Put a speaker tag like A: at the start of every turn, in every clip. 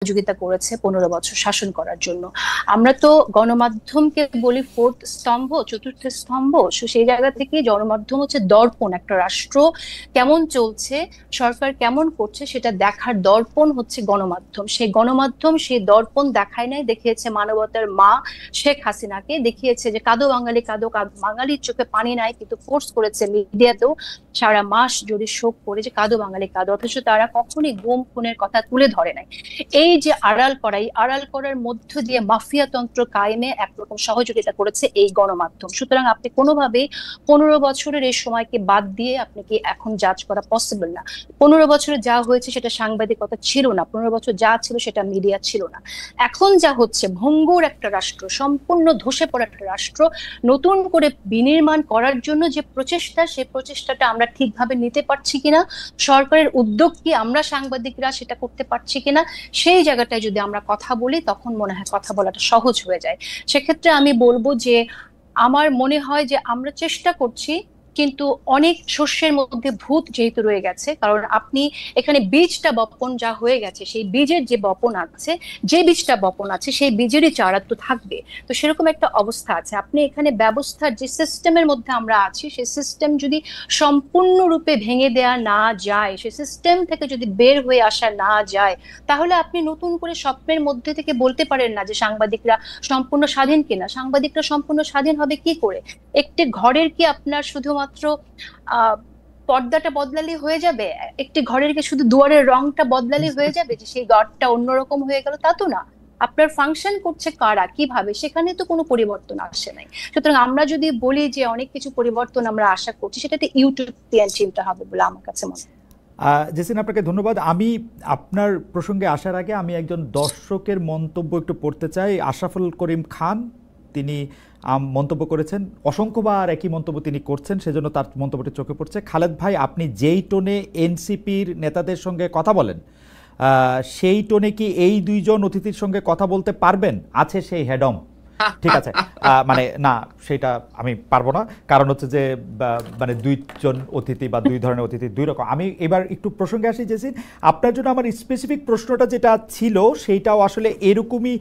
A: সহযোগিতা করেছে 15 বছর শাসন করার জন্য। আমরা তো গণমাধ্যমকে বলি ফোর্থ স্তম্ভ, চতুর্থ স্তম্ভ। সেই জায়গা থেকে গণমাধ্যম হচ্ছে দর্পণ, একটা রাষ্ট্র কেমন চলছে, সরকার কেমন করছে সেটা দেখার দর্পণ হচ্ছে গণমাধ্যম। সেই গণমাধ্যম সেই দর্পণ দেখায় নাই, দেখিয়েছে মানবতার মা শেখ হাসিনাকে, দেখিয়েছে যে কাঁদো বাঙালি কাঁদো, বাঙালির চোখে পানি নাই, কিন্তু ফোর্স করেছে মিডিয়াতেও সারা মাস যদি শোক করে যে কাঁদো বাঙালি কাঁদো, অথচ তারা কখনোই গুম খুনের কথা তুলে ধরে নাই। এই যে আড়াল করা, এই আড়াল করার মধ্য দিয়ে মাফিয়া তন্ত্র কায়েমে একরকম সহযোগিতা করেছে এই গণমাধ্যম। সুতরাং আপনি কোনোভাবেই 15 বছরের এই সময়কে বাদ দিয়ে আপনি কি এখন জাজ করা পসিবল না। 15 বছরে যা হয়েছে সেটা সাংবাদিকতা ছিল না, 15 বছর যা ছিল সেটা মিডিয়া ছিল না। এখন যা হচ্ছে, ভঙ্গুর একটা রাষ্ট্র, সম্পূর্ণ ধসে পড়া একটা রাষ্ট্র নতুন করে বিনির্মাণ করার জন্য যে প্রচেষ্টা, সেই প্রচেষ্টাটা আমরা ঠিকভাবে নিতে পারছি কিনা, সরকারের উদ্যোগ কি আমরা সাংবাদিকরা সেটা করতে পারছি কিনা, সেই জায়গাটায় যদি আমরা কথা বলি তখন মনে হয় কথা বলাটা সহজ হয়ে যায়। সেক্ষেত্রে আমি বলবো যে আমার মনে হয় যে আমরা চেষ্টা করছি, কিন্তু অনেক শস্যের মধ্যে ভূত যেহেতু রয়ে গেছে, কারণ আপনি এখানে বীজটা বপন যা হয়ে গেছে, সেই বীজের যে বপন আছে, যে বীজটা বপন আছে সেই বীজেরই চারা তো থাকবে। তো সেরকম একটা অবস্থা আছে। আপনি এখানে ব্যবস্থার যে সিস্টেমের মধ্যে আমরা আছি, সেই সিস্টেম যদি সম্পূর্ণরূপে ভেঙে দেয়া না যায়, সেই সিস্টেম থেকে যদি বের হয়ে আসা না যায়, তাহলে আপনি নতুন করে স্বপ্নের মধ্যে থেকে বলতে পারেন না যে সাংবাদিকরা সম্পূর্ণ স্বাধীন কিনা। সাংবাদিকরা সম্পূর্ণ স্বাধীন হবে কি করে? একটি ঘরের কি আপনার শুধুমাত্র আহ পর্দাটা বদলালে হয়ে যাবে? একটি ঘরের কি শুধু দুয়ারের রংটা বদলালে হয়ে যাবে যে সেই ঘরটা অন্যরকম হয়ে গেল? তা তো না। আপনার ফাংশন করছে কারা, কিভাবে, সেখানে তো কোনো পরিবর্তন আসে নাই। সুতরাং আমরা যদি বলি যে অনেক কিছু পরিবর্তন আমরা আশা করছি, সেটাতে ইউটোপিয়ান চিন্তা হবে বলে আমার কাছে মনে হয়।
B: জেসিন, আপনাকে ধন্যবাদ। আমি আপনার প্রসঙ্গে আসার আগে আমি একজন দর্শকের মন্তব্য একটু পড়তে চাই। আশরাফুল করিম খান, তিনি মন্তব্য করেছেন, অসংখ্যবার একই মন্তব্য তিনি করছেন, সেজন্য তার মন্তব্যটি চোখে পড়ছে। খালেদ ভাই, আপনি যেই টোনে এনসিপির নেতাদের সঙ্গে কথা বলেন, সেই টোনে কি এই দুইজন অতিথির সঙ্গে কথা বলতে পারবেন? আছে সেই হেডম? ঠিক আছে, মানে না, সেটা আমি পারবো না, কারণ হচ্ছে যে মানে দুইজন অতিথি বা দুই ধরনের অতিথি দুই রকম। আমি এবার একটু প্রসঙ্গে আসি জেসিন, আপনার জন্য আমার স্পেসিফিক প্রশ্নটা যেটা ছিল সেইটাও আসলে এরকমই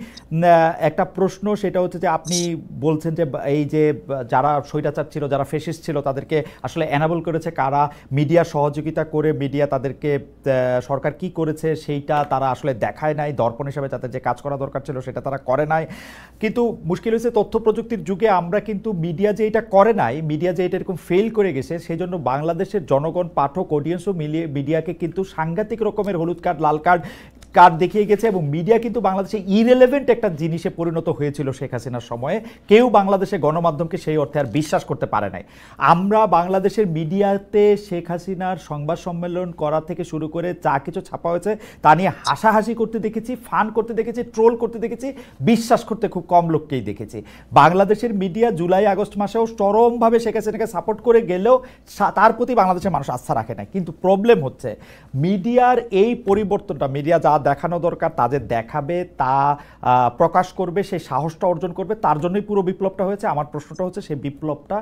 B: একটা প্রশ্ন। সেটা হচ্ছে যে আপনি বলছেন যে এই যে যারা স্বৈরাচার ছিল, যারা ফেসিস্ট ছিল, তাদেরকে আসলে এনাবল করেছে কারা, মিডিয়া সহযোগিতা করে, মিডিয়া তাদেরকে, সরকার কি করেছে সেইটা তারা আসলে দেখায় নাই, দর্পণ হিসাবে তাদের যে কাজ করা দরকার ছিল সেটা তারা করে নাই। কিন্তু মুশকিল হয়েছে তথ্য প্রযুক্তির যুগে আমরা কিন্তু মিডিয়া যে এটা করে নাই, মিডিয়া যে এটা এরকম ফেল করে গেছে, সেই জন্য বাংলাদেশের জনগণ, পাঠক, অডিয়েন্সও মিলিয়ে মিডিয়াকে কিন্তু সাংঘাতিক রকমের হলুদ কার্ড, লাল কার্ড দেখিয়ে গেছে। এবং মিডিয়া কিন্তু বাংলাদেশে ইরেলেভেন্ট একটা জিনিসে পরিণত হয়েছিল শেখ হাসিনার সময়ে। কেউ বাংলাদেশে গণমাধ্যমকে সেই অর্থে আর বিশ্বাস করতে পারে নাই। আমরা বাংলাদেশের মিডিয়াতে শেখ হাসিনার সংবাদ সম্মেলন করা থেকে শুরু করে যা কিছু ছাপা হয়েছে তা নিয়ে হাসাহাসি করতে দেখেছি, ফান করতে দেখেছি, ট্রোল করতে দেখেছি, বিশ্বাস করতে খুব কম লোককেই দেখেছি। বাংলাদেশের মিডিয়া জুলাই আগস্ট মাসেও চরমভাবে শেখ হাসিনাকে সাপোর্ট করে গেলেও তার প্রতি বাংলাদেশের মানুষ আস্থা রাখে না। কিন্তু প্রবলেম হচ্ছে মিডিয়ার এই পরিবর্তনটা, মিডিয়া যা দেখানো দরকার তা যে দেখাবে, তা প্রকাশ করবে, সেই সাহসটা অর্জন করবে, তার জন্যই পুরো বিপ্লবটা হয়েছে। আমার প্রশ্নটা হচ্ছে সেই বিপ্লবটা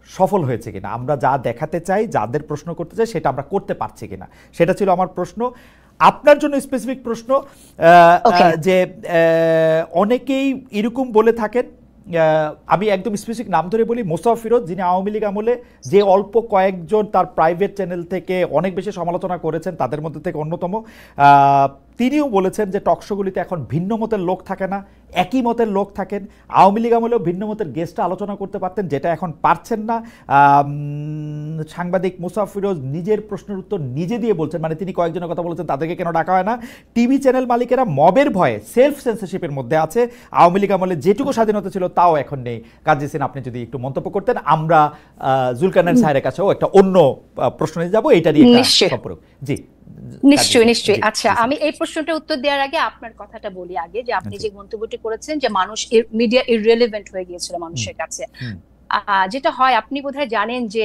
B: সফল হয়েছে কিনা, আমরা যা দেখাতে চাই, যাদের প্রশ্ন করতে চাই, সেটা আমরা করতে পারছি কিনা, সেটা ছিল আমার প্রশ্ন। আপনার জন্য স্পেসিফিক প্রশ্ন যে অনেকেই এরকম বলে থাকেন, আমি একদম স্পেসিফিক নাম ধরে বলি, মোস্তফা ফিরোজ, যিনি আওয়ামী লীগ আমলে যে অল্প কয়েকজন তার প্রাইভেট চ্যানেল থেকে অনেক বেশি সমালোচনা করেছেন, তাদের মধ্যে থেকে অন্যতম। তিনিও বলেছেন যে টকশোগুলিতে এখন ভিন্ন মতের লোক থাকে না, একই মতের লোক থাকেন। আওয়ামী লীগ আমলেও ভিন্ন মতের গেস্টটা আলোচনা করতে পারতেন, যেটা এখন পারছেন না। সাংবাদিক মোস্তফা ফিরোজ নিজের প্রশ্নের উত্তর নিজে দিয়ে বলছেন, মানে তিনি কয়েকজনের কথা বলেছেন তাদেরকে কেন ডাকা হয় না। টিভি চ্যানেল মালিকেরা মবের ভয়ে সেলফ সেন্সরশিপের মধ্যে আছে। আওয়ামী লীগ আমলে যেটুকু স্বাধীনতা ছিল তাও এখন নেই। কাজী হোসেন, আপনি যদি একটু মন্তব্য করতেন, আমরা জুলকারনাইন সাহেবের কাছেও একটা অন্য প্রশ্ন নিয়ে যাবো, এইটা নিয়ে সম্পর্ক। জি
A: নিশ্চয়ই নিশ্চয়ই। আচ্ছা, আমি এই প্রশ্নটার উত্তর দেওয়ার আগে আপনার কথাটা বলি আগে, যে আপনি যে মন্তব্যটি করেছেন যে মানুষ, মিডিয়া ইররিলেভেন্ট হয়ে গিয়েছিল মানুষের কাছে। যেটা হয়, আপনি বোধহয় জানেন যে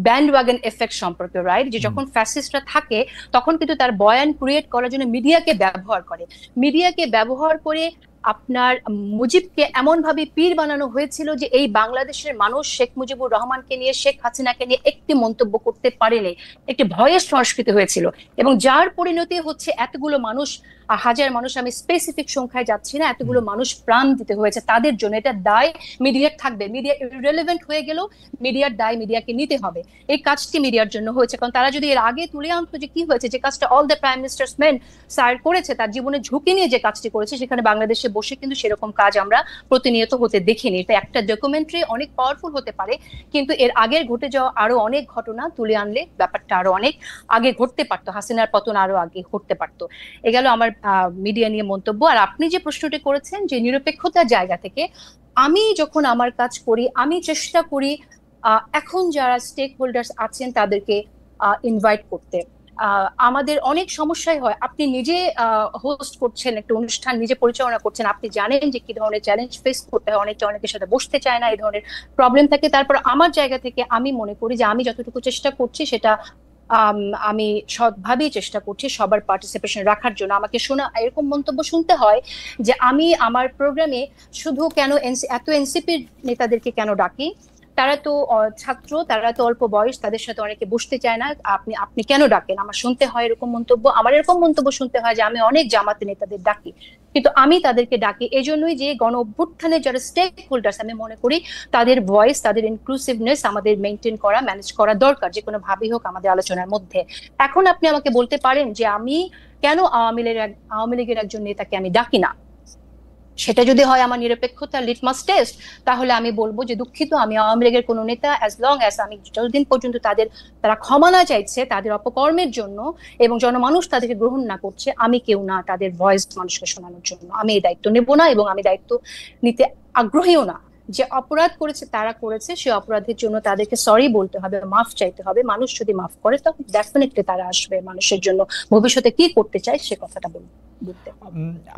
A: ব্যান্ডওয়াগন এফেক্ট সম্পর্কে, রাইট? যে যখন ফ্যাসিস্টরা থাকে তখন কিন্তু তার বয়ান ক্রিয়েট করার জন্য মিডিয়াকে ব্যবহার করে। মিডিয়াকে ব্যবহার করে আপনার মুজিবকে এমন ভাবে পীর বানানো হয়েছিল যে এই বাংলাদেশের মানুষ শেখ মুজিবুর রহমানকে নিয়ে, শেখ হাসিনাকে নিয়ে একটি মন্তব্য করতে পারেনি। একটি ভয়ের সংস্কৃতি হয়েছিল, এবং যার পরিণতি হচ্ছে এতগুলো মানুষ হাজার মানুষ, আমি স্পেসিফিক সংখ্যায় যাচ্ছি না, এতগুলো মানুষ প্রাণ দিতে হয়েছে তাদের জন্য। এটা দায় মিডিয়ার থাকবে, মিডিয়া ইররিলেভেন্ট হয়ে গেলেও মিডিয়ার দায় মিডিয়াকে নিতে হবে। এই কাজটি মিডিয়ার জন্য হয়েছে, কারণ তারা যদি এর আগে তুলে আনতো যে কি হয়েছে, যে কাজটা all the prime ministers main sir করেছে, তার জীবনে ঝুঁকি নিয়ে যে কাজটি করেছে, সেখানে বাংলাদেশে বসে কিন্তু সেরকম কাজ আমরা প্রতিনিয়ত হতে দেখিনি। এটা একটা ডকুমেন্টারি অনেক পাওয়ারফুল হতে পারে, কিন্তু এর আগের ঘটে যাওয়া আরো অনেক ঘটনা তুলে আনলে ব্যাপারটা আরো অনেক আগে ঘটতে পারতো, হাসিনার পতন আরো আগে ঘটতে পারতো। এগুলো আমার মিডিয়া নিয়ে মন্তব্য। আর আপনি যে প্রশ্নটি করেছেন যে নিরপেক্ষতার জায়গা থেকে, আমি যখন আমার কাজ করি আমি চেষ্টা করি এখন যারা স্টেক হোল্ডার্স আছেন তাদেরকে ইনভাইট করতে। আমাদের অনেক সমস্যাই হয়, আপনি নিজে হোস্ট করছেন একটা অনুষ্ঠান, নিজে পরিচালনা করছেন, আপনি জানেন যে কি ধরনের চ্যালেঞ্জ ফেস করতে হয়, অনেকের সাথে বসতে চায় না, এই ধরনের প্রবলেম থাকে। তারপর আমার জায়গা থেকে আমি মনে করি যে আমি যতটুকু চেষ্টা করছি সেটা আমি সৎভাবেই চেষ্টা করছি সবার পার্টিসিপেশন রাখার জন্য। আমাকে শোনা এরকম মন্তব্য শুনতে হয় যে আমি আমার প্রোগ্রামে শুধু কেন এত এনসিপির নেতাদেরকে কেন ডাকি, তারা তো ছাত্র, তারা তো অল্প বয়স, তাদের সাথে অনেকে বসতে চায় না, আপনি কেন ডাকেন? আমার শুনতে হয় এরকম মন্তব্য। আমার এরকম মন্তব্য শুনতে হয় যে আমি অনেক জামাতে নেতাদের ডাকি, কিন্তু আমি তাদেরকে ডাকি এজন্যই যে গণ অভ্যুত্থানের যারা স্টেক হোল্ডার্স, আমি মনে করি তাদের ভয়েস, তাদের ইনক্লুসিভনেস আমাদের মেনটেন করা, ম্যানেজ করা দরকার, যে কোনো ভাবেই হোক আমাদের আলোচনার মধ্যে। এখন আপনি আমাকে বলতে পারেন যে আমি কেন আওয়ামী লীগের একজন নেতাকে আমি ডাকি না, সেটা যদি হয় আমার নিরপেক্ষতার লিটমাস টেস্ট, তাহলে আমি বলবো যে দুঃখিত, আমি আওয়ামী লীগের কোনো নেতা অ্যাজ লং অ্যাজ আমি যতদিন পর্যন্ত তারা ক্ষমা না চাইছে তাদের অপকর্মের জন্য এবং জনমানুষ তাদেরকে গ্রহণ না করছে, আমি কেউ না তাদের ভয়েস মানুষকে শোনানোর জন্য। আমি এই দায়িত্ব নেব না এবং আমি দায়িত্ব নিতে আগ্রহীও না। যে অপরাধ করেছে তারা করেছে, সে অপরাধের জন্য তাদেরকে সরি বলতে হবে, মাফ চাইতে হবে। মানুষ যদি মাফ করে তখন ডেফিনেটলি তারা আসবে মানুষের জন্য ভবিষ্যতে কি করতে চায় সে কথাটা বলতে।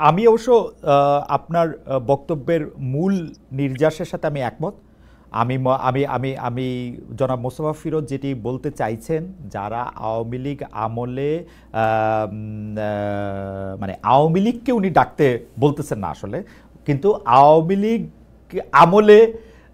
B: আমি অবশ্য আপনার বক্তব্যের মূল নির্যাসের সাথে আমি একমত। আমি আমি আমি আমি জনাব মোস্তফা ফিরোজ যেটি বলতে চাইছেন, যারা আওয়ামী লীগ আমলে মানে আওয়ামী লীগকে উনি ডাকতে বলতেছেন না আসলে, কিন্তু আওয়ামী লীগ আমলে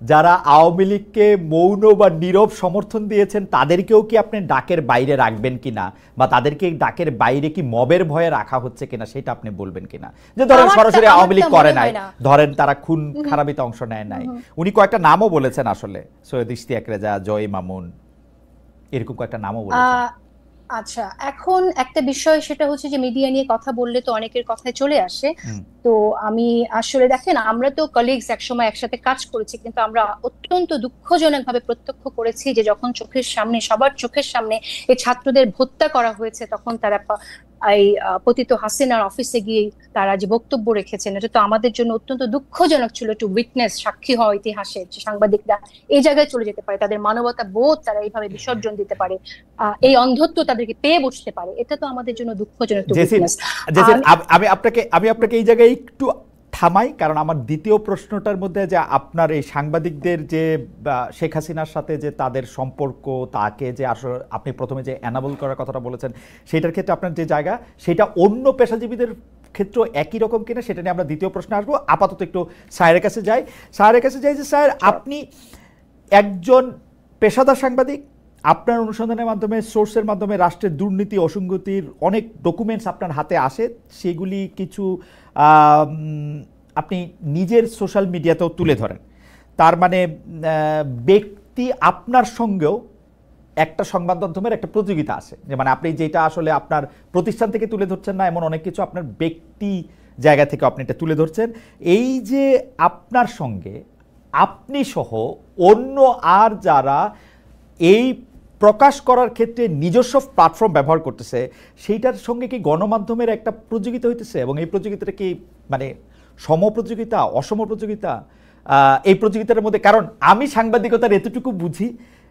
B: যারা আওয়ামী লীগকে মৌন বা নীরব সমর্থন দিয়েছেন তাদেরকেও কি আপনি ডাকের বাইরে রাখবেন কিনা, বা তাদেরকে ডাকের বাইরে কি মবের ভয়ে রাখা হচ্ছে কিনা সেটা আপনি বলবেন কিনা। যে ধরেন সরাসরি আওয়ামী লীগ করে নাই, ধরেন তারা খুন খারাপিতে অংশ নেয় নাই, উনি কয়েকটা নামও বলেছেন আসলে, সৈয়দ ইশতিয়াক রেজা, জয় মামুন, এরকম কয়েকটা নামও বলেছেন।
A: আচ্ছা, এখন একটা বিষয় সেটা হচ্ছে যে মিডিয়া নিয়ে কথা বললে তো অনেকের কথায় চলে আসে। তো আমি আসলে দেখেন, আমরা তো কলিগস একসময় একসাথে কাজ করেছি, কিন্তু আমরা অত্যন্ত দুঃখজনক ভাবে প্রত্যক্ষ করেছি যে যখন চোখের সামনে, সবার চোখের সামনে এই ছাত্রদের হত্যা করা হয়েছে, তখন তারা এই পতিত হাসিনার অফিসে গিয়ে তারা যে বক্তব্য রেখেছেন, এটা তো আমাদের জন্য অত্যন্ত দুঃখজনক ছিল। টু উইটনেস, সাক্ষী হওয়া ইতিহাসের, যে সাংবাদিকরা এই জায়গায় চলে যেতে পারে, তাদের মানবতা বোধ তারা এইভাবে বিসর্জন দিতে পারে, এই অন্ধত্ব তাদেরকে পেয়ে বসতে পারে, এটা তো আমাদের জন্য দুঃখজনক।
B: আমি আপনাকে এই জায়গায় একটু থামাই, কারণ আমার দ্বিতীয় প্রশ্নটার মধ্যে যে আপনার এই সাংবাদিকদের যে শেখ হাসিনার সাথে যে তাদের সম্পর্ক, তাকে যে আসলে আপনি প্রথমে যে অ্যানাবল করার কথাটা বলেছেন, সেটার ক্ষেত্রে আপনার যে জায়গা, সেটা অন্য পেশাজীবীদের ক্ষেত্রে একই রকম কিনা সেটা নিয়ে আমরা দ্বিতীয় প্রশ্নে আসবো। আপাতত একটু স্যারের কাছে যাই। যে স্যার, আপনি একজন পেশাদার সাংবাদিক, আপনার অনুসন্ধানের মাধ্যমে, সোর্সের মাধ্যমে রাষ্ট্রের দুর্নীতি, অসঙ্গতির অনেক ডকুমেন্টস আপনার হাতে আসে, সেগুলি কিছু আপনি নিজের সোশ্যাল মিডিয়াতেও তুলে ধরেন। তার মানে ব্যক্তি আপনার সঙ্গেও একটা সংবাদ মাধ্যমের একটা প্রতিযোগিতা আছে, যে মানে আপনি যেটা আসলে আপনার প্রতিষ্ঠান থেকে তুলে ধরছেন না, এমন অনেক কিছু আপনার ব্যক্তি জায়গা থেকে আপনি এটা তুলে ধরছেন। এই যে আপনার সঙ্গে আপনি সহ অন্য আর যারা এই প্রকাশ করার ক্ষেত্রে নিজস্ব প্ল্যাটফর্ম ব্যবহার করতেছে, সেইটার সঙ্গে কি গণমাধ্যমের একটা প্রতিযোগিতা হইতেছে? এবং এই প্রতিযোগিতাটা কি মানে সম প্রতিযোগিতা, অসম প্রতিযোগিতা? এই প্রতিযোগিতার মধ্যে, কারণ আমি সাংবাদিকতার এতটুকু বুঝি,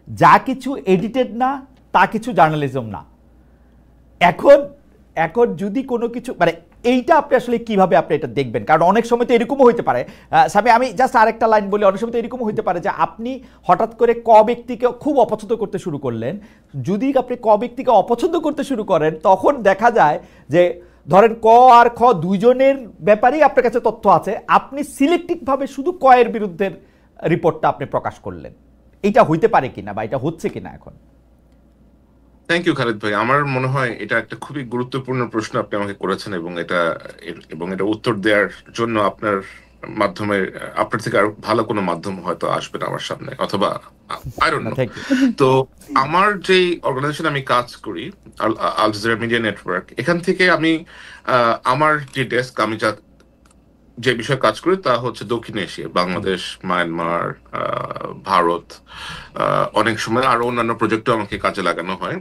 B: যা কিছু এডিটেড না তা কিছু জার্নালিজম না। এখন যদি কোনো কিছু মানে এইটা আপনি আসলে কিভাবে আপনি এটা দেখবেন? কারণ অনেক সময় তো এরকমও হইতে পারে, আমি জাস্ট আরেকটা লাইন বলি, অনেক সময় তো এরকমও হইতে পারে যে আপনি হঠাৎ করে ক ব্যক্তিকে খুব অপছন্দ করতে শুরু করলেন। যদি আপনি ক ব্যক্তিকে অপছন্দ করতে শুরু করেন, তখন দেখা যায় যে ধরেন ক আর খ দুইজনের ব্যাপারেই আপনার কাছে তথ্য আছে, আপনি সিলেক্টিভভাবে শুধু ক এর বিরুদ্ধে রিপোর্টটা আপনি প্রকাশ করলেন। এটা হইতে পারে কিনা বা এটা হচ্ছে কিনা এখন?
C: থ্যাংক ইউ খালিদ ভাই। আমার মনে হয় এটা একটা খুবই গুরুত্বপূর্ণ প্রশ্ন আপনি আমাকে করেছেন, এবং এটা উত্তর দেওয়ার জন্য আপনার মাধ্যমে, আপনার থেকে আরো ভালো কোনো মাধ্যম হয়তো আসবে না আমার সামনে, অথবা I don't
B: know,
C: no.
B: Thank you.
C: তো আমার যেই অর্গানাইজেশন আমি কাজ করি, আল জাজিরা মিডিয়া নেটওয়ার্ক, এখান থেকে আমি আমার যে ডেস্ক, আমি যে বিষয়ে কাজ করি তা হচ্ছে দক্ষিণ এশিয়া, বাংলাদেশ, মায়ানমার, ভারত, অনেক সময় আরো অন্যান্য প্রজেক্টও আমাকে কাজে লাগানো হয়।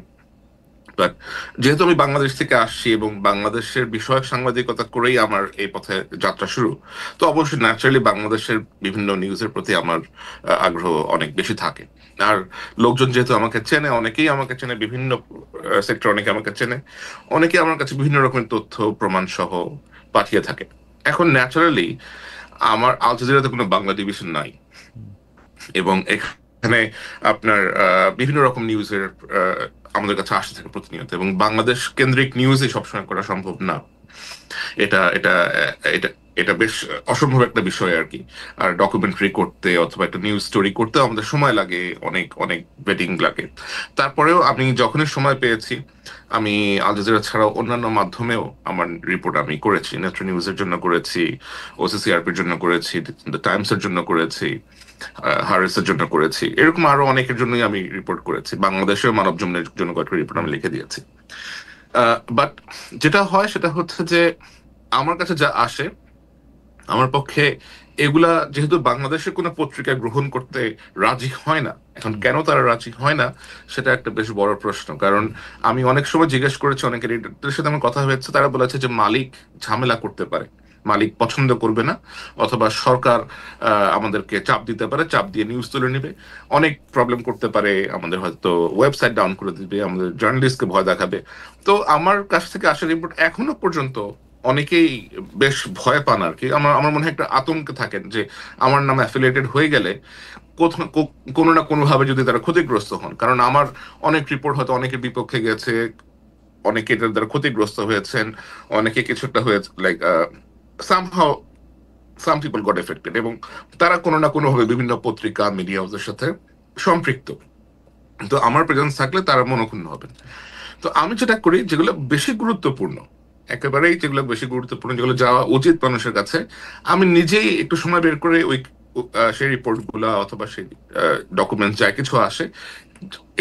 C: বাট যেহেতু আমি বাংলাদেশ থেকে আসছি এবং বাংলাদেশের বিষয়ক সাংবাদিকতা করেই আমার এই পথে যাত্রা শুরু, তো অবশ্যই ন্যাচারালি বাংলাদেশের বিভিন্ন নিউজের প্রতি আমার আগ্রহ অনেক বেশি থাকে। আর লোকজন যেহেতু আমাকে চেনে, অনেকেই আমাকে চেনে, বিভিন্ন সেক্টর অনেকে আমাকে চেনে, অনেকে আমার কাছে বিভিন্ন রকমের তথ্য প্রমাণ সহ পাঠিয়ে থাকে। এখন ন্যাচারালি আমার আল জাজিরাতে কোনো বাংলা ডিভিশন নাই, এবং এখানে আপনার বিভিন্ন রকম নিউজের আমাদের কাছে আসতে থাকে প্রতিনিয়ত, এবং বাংলাদেশ কেন্দ্রিক নিউজই সবসময় করা সম্ভব না। এটা এটা এটা এটা বেশ অসম্ভব একটা বিষয় আর কি। আর ডকুমেন্টারি করতে অথবা একটা নিউজ স্টোরি করতে আমাদের সময় লাগে, অনেক অনেক বেটিং লাগে। তারপরেও আমি যখনই সময় পেয়েছি, আমি আল জাজিরা ছাড়াও অন্যান্য মাধ্যমেও আমার রিপোর্ট আমি করেছি। নেত্র নিউজের জন্য করেছি, ওসিসিআরপির জন্য করেছি, দ্য টাইমসের জন্য করেছি, হারেসের জন্য করেছি, এরকম আরো অনেকের জন্যই আমি রিপোর্ট করেছি। বাংলাদেশের মানব জমিনের জন্য কয়েকটা রিপোর্ট আমি লিখে দিয়েছি। বাট যেটা হয় সেটা হচ্ছে যে আমার কাছে যা আসে, আমার পক্ষে এগুলা যেহেতু বাংলাদেশের কোনো পত্রিকা গ্রহণ করতে রাজি হয় না, এখন কেন তারা রাজি হয় না সেটা একটা বেশ বড় প্রশ্ন। কারণ আমি অনেক সময় জিজ্ঞেস করেছি, অনেকের এডিটরের সাথে আমার কথা হয়েছে, তারা বলেছে যে মালিক ঝামেলা করতে পারে, মালিক পছন্দ করবে না, অথবা সরকার আমাদেরকে চাপ দিতে পারে, চাপ দিয়ে নিউজ তুলে নিবে, অনেক প্রবলেম করতে পারে, আমাদের হয়তো ওয়েবসাইট ডাউন করে দিবে, আমাদের জার্নালিস্টকে ভয় দেখাবে। তো আমার কাছ থেকে আসা রিপোর্ট এখনো পর্যন্ত অনেকেই বেশ ভয় পান আর কি। আমার আমার মনে হয় একটা আতঙ্কে থাকেন যে আমার নামে অ্যাফিলিয়েটেড হয়ে গেলে কোনো না কোনো ভাবে যদি তারা ক্ষতিগ্রস্ত হন। কারণ আমার অনেক রিপোর্ট হয়তো অনেকের বিপক্ষে গেছে, অনেকে এটার দ্বারা ক্ষতিগ্রস্ত হয়েছেন, অনেকে কিছু একটা হয়েছে, like somehow some people goat affected, এবং তারা কোনো না কোনো ভাবে বিভিন্ন পত্রিকা, মিডিয়া হাউসের সাথে সম্পৃক্ত। তো আমার প্রেজেন্স থাকলে তারা মনক্ষুণ্ণ হবেন। তো আমি যেটা করি, যেগুলো বেশি গুরুত্বপূর্ণ, একেবারেই যেগুলো বেশি গুরুত্বপূর্ণ, যেগুলো যাওয়া উচিত মানুষের কাছে, আমি নিজেই একটু সময় বের করে ওই সেই রিপোর্ট গুলা অথবা সেই ডকুমেন্ট যা কিছু আসে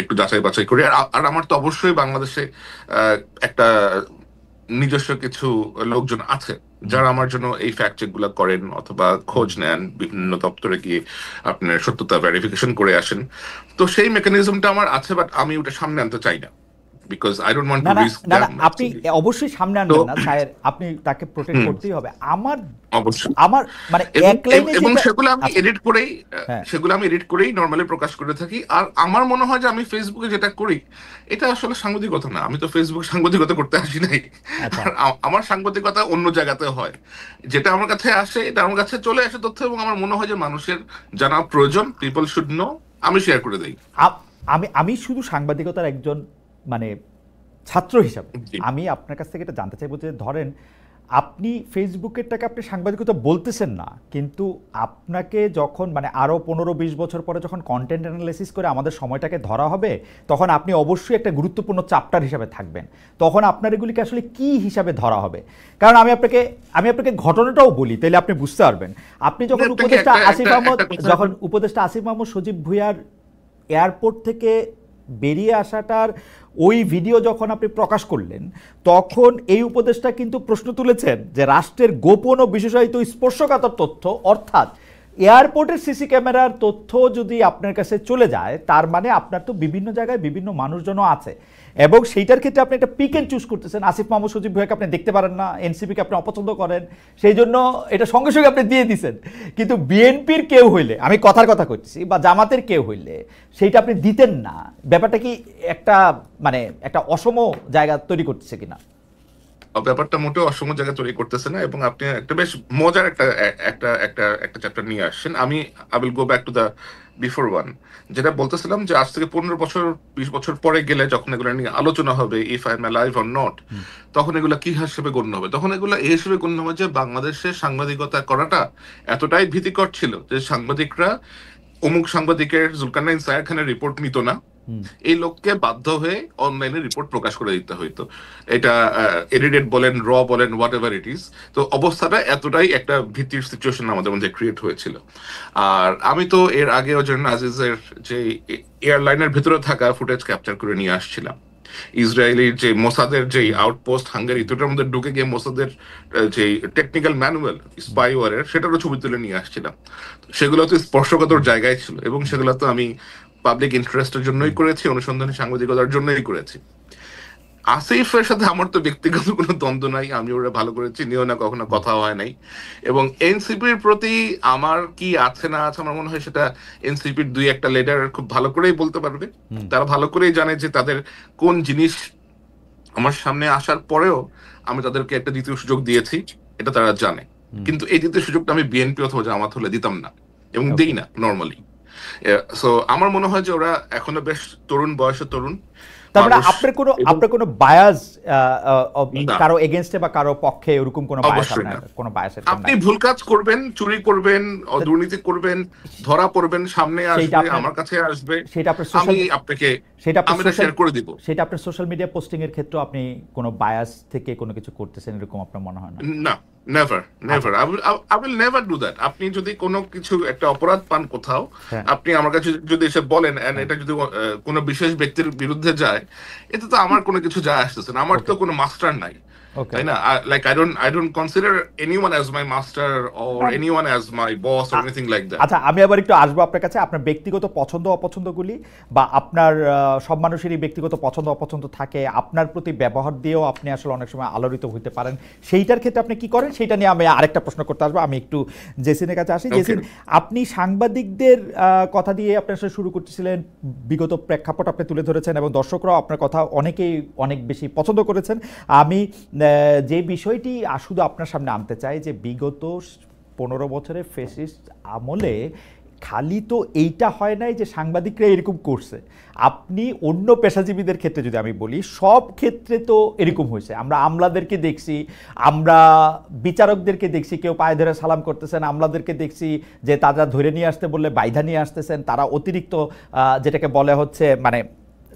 C: একটু যাচাই বাছাই করি। আর আমার তো অবশ্যই বাংলাদেশে একটা নিজস্ব কিছু লোকজন আছে যারা আমার জন্য এই ফ্যাক্ট চেক গুলা করেন অথবা খোঁজ নেন, বিভিন্ন দপ্তরে গিয়ে আপনার সত্যতা ভেরিফিকেশন করে আসেন। তো সেই মেকানিজমটা আমার আছে, বাট আমি ওটা সামনে আনতে চাই না, বিকজ আই ডোন্ট ওয়ান্ট
B: না
C: টু
B: না
C: রিস্ক
B: না না,
C: দ্যাট মাচ।
B: আপনি অবশ্যই সামনে
C: তো
B: আনবেন না স্যার, আপনি তাকে প্রোটেক্ট করতেই হবে। আমার
C: অবশ্যই,
B: আমার মানে
C: এবং
B: এক লাইনে
C: এবং
B: যেটা,
C: সেগুলো আমি
B: আচ্ছা,
C: এডিট করেই
B: হ্যাঁ,
C: নর্মালি প্রকাশ করে থাকি। আর আমার মনে হয় যে আমি ফেসবুকে যেটা করি এটা আসলে সাংবাদিকতা না, আমি তো ফেসবুক সাংবাদিকতা করতে আসি নাই।
B: আচ্ছা,
C: আর আমার সাংবাদিকতা অন্য জায়গাতে হয়, যেটা আমার কাছে আসে, এটা আমার কাছে চলে আসে তথ্য, এবং আমার মনে হয় যে মানুষের জানা প্রয়োজন, পিপল শুড নো, আমি শেয়ার করে দেই।
B: আমি আমি শুধু সাংবাদিকতার একজন মানে ছাত্র হিসাবে
C: জি।
B: আমি আপনার কাছ থেকে এটা জানতে চাইবো যে ধরেন আপনি ফেসবুকেরটাকে আপনি সাংবাদিকতা বলতেছেন না, কিন্তু আপনাকে যখন মানে আরও 15-20 বছর পরে যখন কন্টেন্ট অ্যানালাইসিস করে আমাদের সময়টাকে ধরা হবে, তখন আপনি অবশ্যই একটা গুরুত্বপূর্ণ চ্যাপ্টার হিসাবে থাকবেন। তখন আপনার এগুলিকে আসলে কি হিসাবে ধরা হবে? কারণ আমি আপনাকে ঘটনাটাও বলি, তাহলে আপনি বুঝতে পারবেন। আপনি যখন উপদেষ্টা আসিফ মাহমুদ সজীব ভুঁইয়ার এয়ারপোর্ট থেকে বেরিয়ে আসাটার ওই ভিডিও যখন আপনি প্রকাশ করলেন, তখন এই উপদেষ্টা কিন্তু প্রশ্ন তুলেছেন যে রাষ্ট্রের গোপন ও বিশেষায়িত স্পর্শকাতর তথ্য, অর্থাৎ এয়ারপোর্টের সিসি ক্যামেরার তথ্য যদি আপনার কাছে চলে যায়, তার মানে আপনার তো বিভিন্ন জায়গায় বিভিন্ন মানুষজনও আছে, এবং সেইটার ক্ষেত্রে আপনি একটা পিক অ্যান্ড চুজ করতেছেন। আসিফ মাহমুদ সজীব ভুঁইয়াকে আপনি দেখতে পারেন না, এনসিপিকে আপনি অপছন্দ করেন, সেই জন্য এটা সঙ্গে সঙ্গে আপনি দিয়ে দিচ্ছেন। কিন্তু বিএনপির কেউ হইলে, আমি কথার কথা করছি, বা জামাতের কেউ হইলে সেইটা আপনি দিতেন না। ব্যাপারটা কি একটা মানে একটা অসম জায়গা তৈরি করতেছে কিনা?
C: ব্যাপারটা মোটেও অসম জায়গা তৈরি করতেছে না, এবং আপনি একটা বেশ মজার একটা একটা একটা একটা চ্যাপ্টার নিয়ে আসছেন। I will go back to the before one, যেটা বলতেছিলাম যে আজ থেকে 15-20 বছর পরে গেলে যখন এগুলো নিয়ে আলোচনা হবে, if I am alive or not, তখন এগুলো কি হিসেবে গণ্য হবে? তখন এগুলো এই হিসেবে গণ্য হবে যে বাংলাদেশের সাংবাদিকতা করাটা এতটাই ভীতিকর ছিল যে সাংবাদিকরা অমুক সাংবাদিকের জুলকারনাইন সায়ের খানের রিপোর্ট নিত না, এই লোককে বাধ্য হয়ে অনলাইনে রিপোর্ট প্রকাশ করে দিতে হইতো। এটা এডিটেড বলেন, র বলেন, হোয়াট এভার ইট ইজ। তো অবস্থাটা এতটাই একটা ভীতির সিচুয়েশন আমাদের মধ্যে ক্রিয়েট হয়েছিল। আর আমি তো এর আগেও জন্য আজিজের যে এয়ারলাইনের ভিতরে থাকা ফুটেজ ক্যাপচার করে নিয়ে আসছিলাম। ইসরায়েলির যে মোসাদের যে আউটপোস্ট হাঙ্গেরি, দুটোর মধ্যে ঢুকে গিয়ে মোসাদের যে টেকনিক্যাল ম্যানুয়াল স্পাইওয়ারের, সেটারও ছবি তুলে নিয়ে আসছিলাম। সেগুলো তো স্পর্শকাতর জায়গায় ছিল, এবং সেগুলো তো আমি পাবলিক ইন্টারেস্টের জন্যই করেছি, অনুসন্ধানী সাংবাদিকতার জন্যই করেছি। আসিফের সাথে আমার তো ব্যক্তিগত কোনো দ্বন্দ্ব নাই, আমি ওরা ভালো করে চিনিও না, কখনো কথা হয় নাই। এবং এনসিপির প্রতি আমার কি আছে না আছে, আমার মনে হয় সেটা এনসিপির দুই একটা লিডার খুব ভালো করেই বলতে পারবে। তারা ভালো করেই জানে যে তাদের কোন জিনিস আমার সামনে আসার পরেও আমি তাদেরকে একটা দ্বিতীয় সুযোগ দিয়েছি, এটা তারা জানে। কিন্তু এই দ্বিতীয় সুযোগটা আমি বিএনপি অথবা জামাত হলে দিতাম না, এবং দিই না নর্মালি। সো আমার মনে হয় যে ওরা এখনো বেশ তরুণ বয়সে তরুণ।
B: তারপরে আপনার কোনো বায়াস কারো এগেইনস্টে বা কারো পক্ষে এরকম কোনো বায়াস
C: আপনি ভুল কাজ করবেন, চুরি করবেন, দুর্নীতি করবেন, ধরা পড়বেন, সামনে আসবে, আমার কাছে আসবে, আমি আপনাকে শেয়ার করে দিব।
B: সেটা আপনার সোশ্যাল মিডিয়া পোস্টিং এর ক্ষেত্রে আপনি কোনো বায়াস থেকে কোনো কিছু করতেছেন এরকম আপনার মনে হয় না?
C: না, never never, I will never do that. আপনি যদি কোনো কিছু একটা অপরাধ পান কোথাও, আপনি আমার কাছে যদি এসে বলেন, এটা যদি কোনো বিশেষ ব্যক্তির বিরুদ্ধে যায়, এতে তো আমার কোনো কিছু যায় আসতেছে না। আমার তো কোনো মাস্টার নাই, তাই না? Like I don't consider anyone as my master or anyone as my boss or anything like that.
B: আচ্ছা, আমি আবার একটু আসবো আপনার কাছে। আপনার ব্যক্তিগত পছন্দ অপছন্দগুলি, বা আপনার সব মানুষেরই ব্যক্তিগত পছন্দ অপছন্দ থাকে, আপনার প্রতি ব্যবহার দিয়েও আপনি আসলে অনেক সময় আলোড়িত হইতে পারেন, সেইটার ক্ষেত্রে আপনি কি করেন সেটা নিয়ে আমি আরেকটা প্রশ্ন করতে আসবো। আমি একটু জেসিনের কাছে আসি। জেসিন, আপনি সাংবাদিকদের কথা দিয়ে আপনার সাথে শুরু করতেছিলেন, বিগত প্রেক্ষাপট আপনি তুলে ধরেছেন, এবং দর্শকরাও আপনার কথা অনেকেই অনেক বেশি পছন্দ করেছেন। আমি যে বিষয়টি শুধু আপনার সামনে আনতে চাই, যে বিগত 15 বছরের ফ্যাসিস্ট আমলে খালি তো এইটা হয় নাই যে সাংবাদিকরা এরকম করছে, আপনি অন্য পেশাজীবীদের ক্ষেত্রে যদি আমি বলি, সব ক্ষেত্রে তো এরকম হয়েছে। আমরা আমলাদেরকে দেখছি, আমরা বিচারকদেরকে দেখছি কেউ পায়ে ধরে সালাম করতেছেন, আমলাদেরকে দেখছি যে তারা ধরে নিয়ে আসতে বললে বাইধা নিয়ে আসতেছেন, তারা অতিরিক্ত যেটাকে বলে হচ্ছে মানে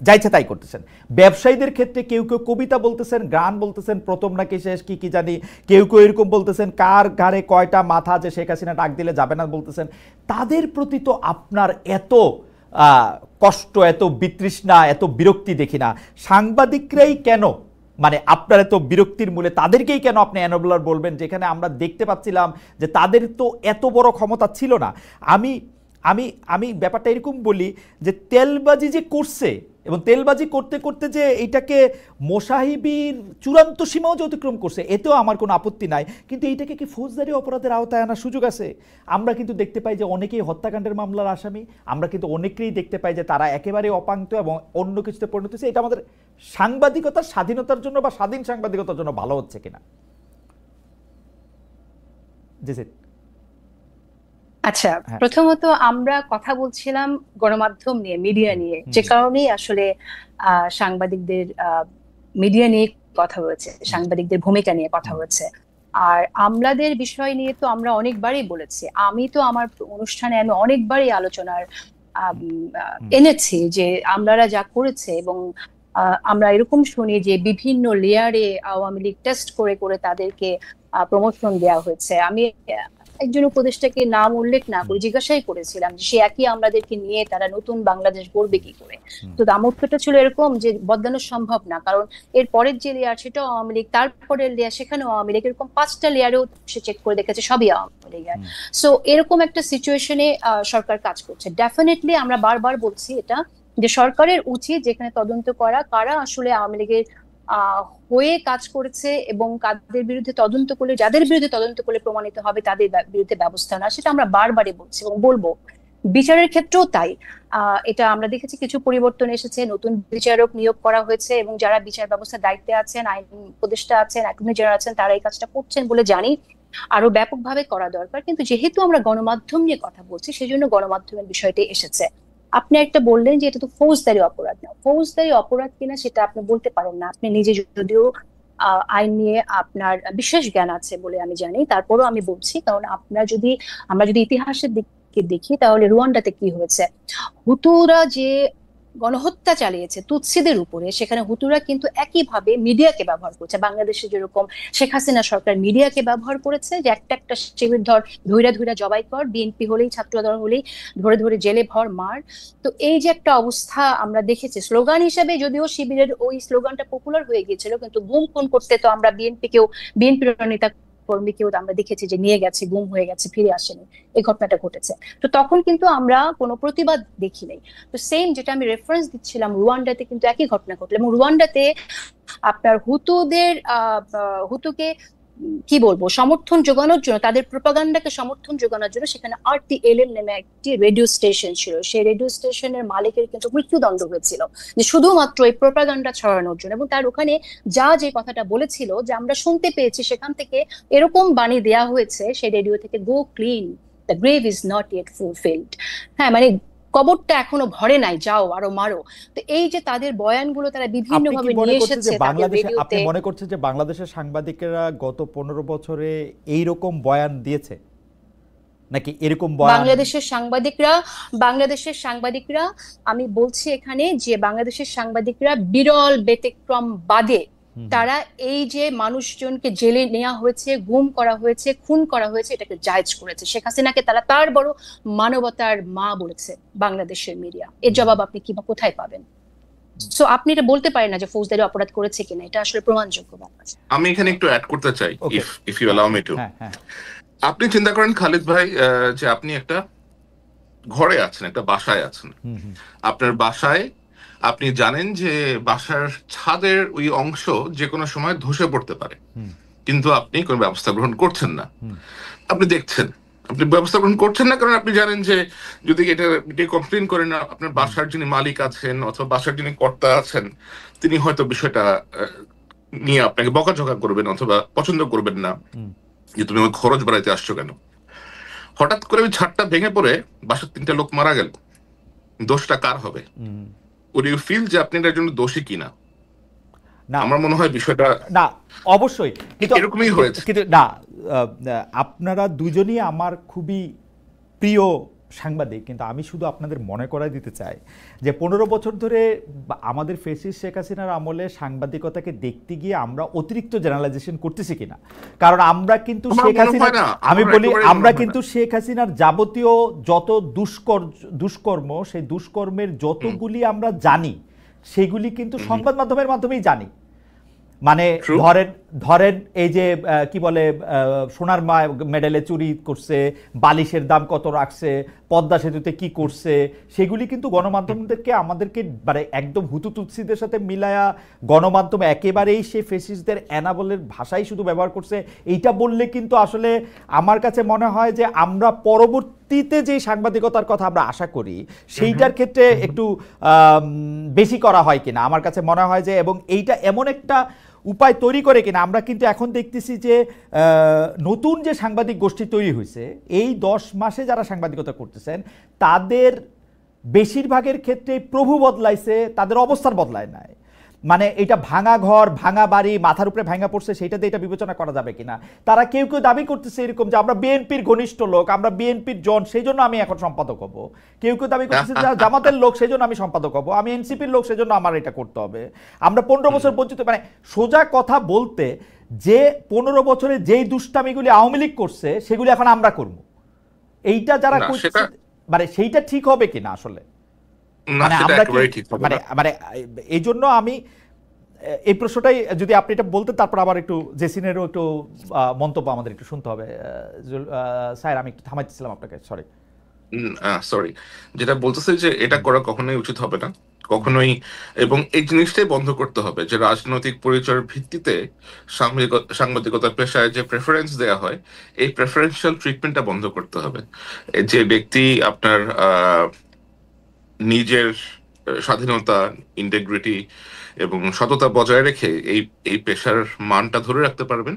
B: যাইছে তাই করতেছেন। ব্যবসায়ীদের ক্ষেত্রে কেউ কেউ কবিতা বলতেছেন, গান বলতেছেন, প্রথম নাকি শেষ কি কি জানি, কেউ কেউ এরকম বলতেছেন কার ঘাড়ে কয়টা মাথা, যে শেখ হাসিনা ডাক দিলে যাবে না বলতেছেন। তাদের প্রতি তো আপনার এত কষ্ট, এত বিতৃষ্ণা, এত বিরক্তি দেখি না। সাংবাদিকরাই কেন, মানে আপনার এত বিরক্তির মূলে তাদেরকেই কেন আপনি এনবলার বলবেন, যেখানে আমরা দেখতে পাচ্ছিলাম যে তাদের তো এত বড় ক্ষমতা ছিল না। আমি আমি আমি ব্যাপারটা এরকম বলি যে তেলবাজি যে করছে, এবং তেলবাজি করতে করতে যে এইটাকে মোসাহিবির চূড়ান্ত সীমাও যে অতিক্রম করছে, এতেও আমার কোনো আপত্তি নাই। কিন্তু এইটাকে কি ফৌজদারি অপরাধের আওতায় আনার সুযোগ আছে? আমরা কিন্তু দেখতে পাই যে অনেকেই হত্যাকাণ্ডের মামলার আসামি, আমরা কিন্তু অনেকেই দেখতে পাই যে তারা একেবারে অপাঙ্ক্ত এবং অন্য কিছুতে পরিণত হচ্ছে। এটা আমাদের সাংবাদিকতার স্বাধীনতার জন্য বা স্বাধীন সাংবাদিকতার জন্য ভালো হচ্ছে কিনা? জি।
A: আচ্ছা, প্রথমত আমরা কথা বলছিলাম গণমাধ্যম নিয়ে, মিডিয়া নিয়ে, যে কারণেই আসলে সাংবাদিকদের মিডিয়া নিয়ে কথা হয়েছে, সাংবাদিকদের ভূমিকা নিয়ে কথা হয়েছে। আর আমলাদের বিষয় নিয়ে তো আমরা অনেকবারই বলেছি, আমি তো আমার অনুষ্ঠানে আমি অনেকবারই আলোচনার এনেছি যে আমলারা যা করেছে, এবং আমরা এরকম শুনি যে বিভিন্ন লেয়ারে আওয়ামী লীগ টেস্ট করে করে তাদেরকে প্রমোশন দেওয়া হয়েছে। আমি একজন উপদেষ্টাকে নাম উল্লেখ না করে জিজ্ঞাসাই করেছিলাম যে সে একই আমাদেরকে নিয়ে তারা নতুন বাংলাদেশ গড়বে কি করে। তো দামোত্তরটা ছিল এরকম যে বদলানো সম্ভব না, কারণ এর পরের যে লেয়ার সেটাও আওয়ামী লীগ, তারপরের লেয়ার সেখানেও আওয়ামী লীগ, এরকম 5টা লেয়ারেও সে চেক করে দেখেছে সবই আওয়ামী লীগের। সো এরকম একটা সিচুয়েশনে সরকার কাজ করছে। ডেফিনেটলি আমরা বারবার বলছি এটা, যে সরকারের উচিত যেখানে তদন্ত করা, কারা আসলে আওয়ামী লীগের হয়ে কাজ করেছে এবং কাদের বিরুদ্ধে তদন্ত করলে, যাদের বিরুদ্ধে তদন্ত করলে প্রমাণিত হবে তাদের বিরুদ্ধে ব্যবস্থা না, সেটা আমরা বারবারই বলছি এবং বলবো। বিচারের ক্ষেত্রেও তাই। এটা আমরা দেখেছি কিছু পরিবর্তন এসেছে, নতুন বিচারক নিয়োগ করা হয়েছে, এবং যারা বিচার ব্যবস্থার দায়িত্বে আছেন, আইন উপদেষ্টা আছেন, অ্যাটর্নি জেনারেল আছেন, তারা এই কাজটা করছেন বলে জানি। আরো ব্যাপকভাবে করা দরকার। কিন্তু যেহেতু আমরা গণমাধ্যম নিয়ে কথা বলছি, সেজন্য গণমাধ্যমের বিষয়টি এসেছে। আপনি একটা বললেন যে এটা তো ফৌজদারি অপরাধ না, ফৌজদারি অপরাধ কিনা সেটা আপনি বলতে পারেন না। আপনি নিজে যদিও আইন নিয়ে আপনার বিশেষ জ্ঞান আছে বলে আমি জানি, তারপরও আমি বলছি, কারণ আমরা যদি ইতিহাসের দিকে দেখি তাহলে রুয়ান্ডাতে কি হয়েছে, হুতুরা যে গণহত্যা চালিয়েছে তুৎসিদের উপরে, সেখানে হুতুরা কিন্তু একইভাবে মিডিয়াকে ব্যবহার করছে। বাংলাদেশে যেরকম শেখ হাসিনা সরকার মিডিয়াকে ব্যবহার করেছে যে একটা একটা শিবির ধর, ধইরা ধইরা জবাই কর, বিএনপি হলেই ছাত্র দল হলেই ধরে ধরে জেলে ভর মার। তো এই যে একটা অবস্থা আমরা দেখেছি, স্লোগান হিসেবে যদিও শিবিরের ওই স্লোগানটা পপুলার হয়ে গিয়েছিল, কিন্তু গুম খুন করতে তো আমরা বিএনপির নেতা কর্মীকেও আমরা দেখেছি যে নিয়ে গেছে, গুম হয়ে গেছে, ফিরে আসেনি, এই ঘটনাটা ঘটেছে। তো তখন কিন্তু আমরা কোনো প্রতিবাদ দেখি নাই। তো সেম যেটা আমি রেফারেন্স দিচ্ছিলাম, রুয়ান্ডাতে কিন্তু একই ঘটনা ঘটলো, এবং রুয়ান্ডাতে আপনার হুতুকে কি বলবো সমর্থন যোগানোর জন্য, তাদের প্রোপাগান্ডাকে সমর্থন যোগানোর জন্য সেখানে RTLM নামে একটি রেডিও স্টেশন ছিল, সেই রেডিও স্টেশনের মালিকের কিন্তু মৃত্যুদণ্ড হয়েছিল, যে শুধুমাত্র এই প্রোপাগান্ডা ছড়ানোর জন্য। এবং তার ওখানে যে কথাটা বলেছিল যে আমরা শুনতে পেয়েছি সেখান থেকে এরকম বাণী দেয়া হয়েছে সেই রেডিও থেকে, go clean, the grave is not yet fulfilled. হ্যাঁ, মানে কবরটা এখনো ভরে নাই, যাও আরো মারো। তো এই যে তাদের বয়ানগুলো তারা বিভিন্ন ভাবে নিয়ে এসেছে তাদের রেডিওতে।
B: আপনি মনে করছেন যে বাংলাদেশের সাংবাদিকেরা গত 15 বছরে এইরকম বয়ান দিয়েছে, নাকি এরকম বয়ান?
A: বাংলাদেশের সাংবাদিকরা আমি বলছি এখানে যে বাংলাদেশের সাংবাদিকরা বিরল ব্যতিক্রম বাদে তারা এই যে মানুষজনকে জেলে নেওয়া হয়েছে, গুম করা হয়েছে, খুন করা হয়েছে, এটাকে জায়েজ করেছে। শেখ হাসিনাকে তারা তার বড় মানবতার মা বলেছে বাংলাদেশের মিডিয়া। এর জবাব আপনি কোথায় পাবেন? সো আপনি এটা বলতে পারেন না যে ফৌজদারি অপরাধ করেছে কিনা, এটা আসলে প্রমাণযোগ্য ব্যাপার।
C: আমি এখানে একটু অ্যাড করতে চাই, if you allow me to. আপনি চিন্তা করেন খালিদ ভাই, যে আপনি একটা ঘরে আছেন, একটা বাসায় আছেন। আপনার বাসায় আপনি জানেন যে বাসার ছাদের ওই অংশ যে কোনো সময় ধসে পড়তে পারে, কিন্তু আপনি কোনো ব্যবস্থা গ্রহণ করছেন না। আপনি দেখছেন, আপনি ব্যবস্থা গ্রহণ করছেন না, কারণ আপনি জানেন যে যদি এটা কমপ্লেন করেন, আপনার বাসার যিনি মালিক আছেন অথবা বাসার যিনি কর্তা আছেন, তিনি হয়তো বিষয়টা নিয়ে আপনাকে বকাঝকা করবেন অথবা পছন্দ করবেন না, যে তুমি আমার খরচ বাড়াইতে আসছো কেন। হঠাৎ করে ওই ছাদটা ভেঙে পড়ে বাসার 3টা লোক মারা গেল, দোষটা কার হবে? would you feel যে আপনি এটার জন্য দোষী কিনা? না, আমার মনে হয় বিষয়টা
B: না, অবশ্যই কিন্তু
C: এরকমই হয়েছে।
B: কিন্তু না, আপনারা দুজনই আমার খুবই প্রিয় সাংবাদিক, কিন্তু আমি শুধু আপনাদের মনে করাই দিতে চাই যে 15 বছর ধরে আমাদের ফেসিস্ট শেখ হাসিনার আমলে সাংবাদিকতাকে দেখতে গিয়ে আমরা অতিরিক্ত জেনারেলাইজেশন করতেছি কিনা। কারণ আমরা কিন্তু শেখ হাসিনা, আমি বলি আমরা কিন্তু শেখ হাসিনার যাবতীয় যত দুষ্কর্ম, সেই দুষ্কর্মের যতগুলি আমরা জানি সেগুলি কিন্তু সংবাদ মাধ্যমের মাধ্যমেই জানি। মানে ধরেন এই যে কি বলে সোনার মেডেলে চুরি করছে, বালিশের দাম কত রাখছে, পদ্মা সেতুতে কি করছে, সেগুলি কিন্তু গণমাধ্যমদেরকে আমাদেরকে মানে একদম হুতু তুৎসিদের সাথে মিলায়া গণমাধ্যম একেবারেই সে ফেসিস্টদের অ্যানাবলের ভাষাই শুধু ব্যবহার করছে। এইটা বললে কিন্তু আসলে আমার কাছে মনে হয় যে আমরা পরবর্তীতে যে সাংবাদিকতার কথা আমরা আশা করি সেইটার ক্ষেত্রে একটু বেশি করা হয় কিনা আমার কাছে মনে হয় যে, এবং এইটা এমন একটা উপায় তৈরি করে কিনা। আমরা কিন্তু এখন দেখতেছি যে নতুন যে সাংবাদিক গোষ্ঠী তৈরি হয়েছে এই 10 মাসে যারা সাংবাদিকতা করতেছেন তাদের বেশিরভাগের ক্ষেত্রে প্রভু বদলাইছে, তাদের অবস্থান বদলায় নাই। মানে এটা ভাঙা ঘর, ভাঙা বাড়ি, মাথার উপরে ভাঙা পড়ছে, সেইটাতে এটা বিবেচনা করা যাবে কিনা। তারা কেউ কেউ দাবি করতেছে এরকম যে আমরা বিএনপির ঘনিষ্ঠ লোক, আমরা বিএনপির জন, সেই জন্য আমি এখন সম্পাদক হব। কেউ কেউ দাবি করতেছে যারা জামাতের লোক সেই জন্য আমি সম্পাদক হব, আমি এনসিপির লোক সেই জন্য আমার এটা করতে হবে। আমরা 15 বছর বঞ্চিত, মানে সোজা কথা বলতে যে 15 বছরে যেই দুষ্টামিগুলি আওয়ামী লীগ করছে সেগুলি এখন আমরা করব, এইটা যারা করছে মানে সেইটা ঠিক হবে কিনা আসলে। মানে এই জন্য আমি এই প্রশ্নটাই যদি আপনি এটা বলতেন, তারপর আবার একটু জেসিনেরও একটু মন্তব্য আমাদের একটু শুনতে হবে। স্যার আমি একটু থামাইতেছিলাম আপনাকে,
C: সরি। যেটা বলতেছে যে এটা করা কখনোই উচিত হবে না, কখনোই, এবং এই জিনিসটাই বন্ধ করতে হবে যে রাজনৈতিক পরিচয়ের ভিত্তিতে সাংবাদিকতার পেশায় যে প্রেফারেন্স দেওয়া হয়, এই প্রেফারেন্সিয়াল ট্রিটমেন্টটা বন্ধ করতে হবে। যে ব্যক্তি আপনার নিজের স্বাধীনতা, ইন্টিগ্রিটি এবং সততা বজায় রেখে এই পেশার মানটা ধরে রাখতে পারবেন,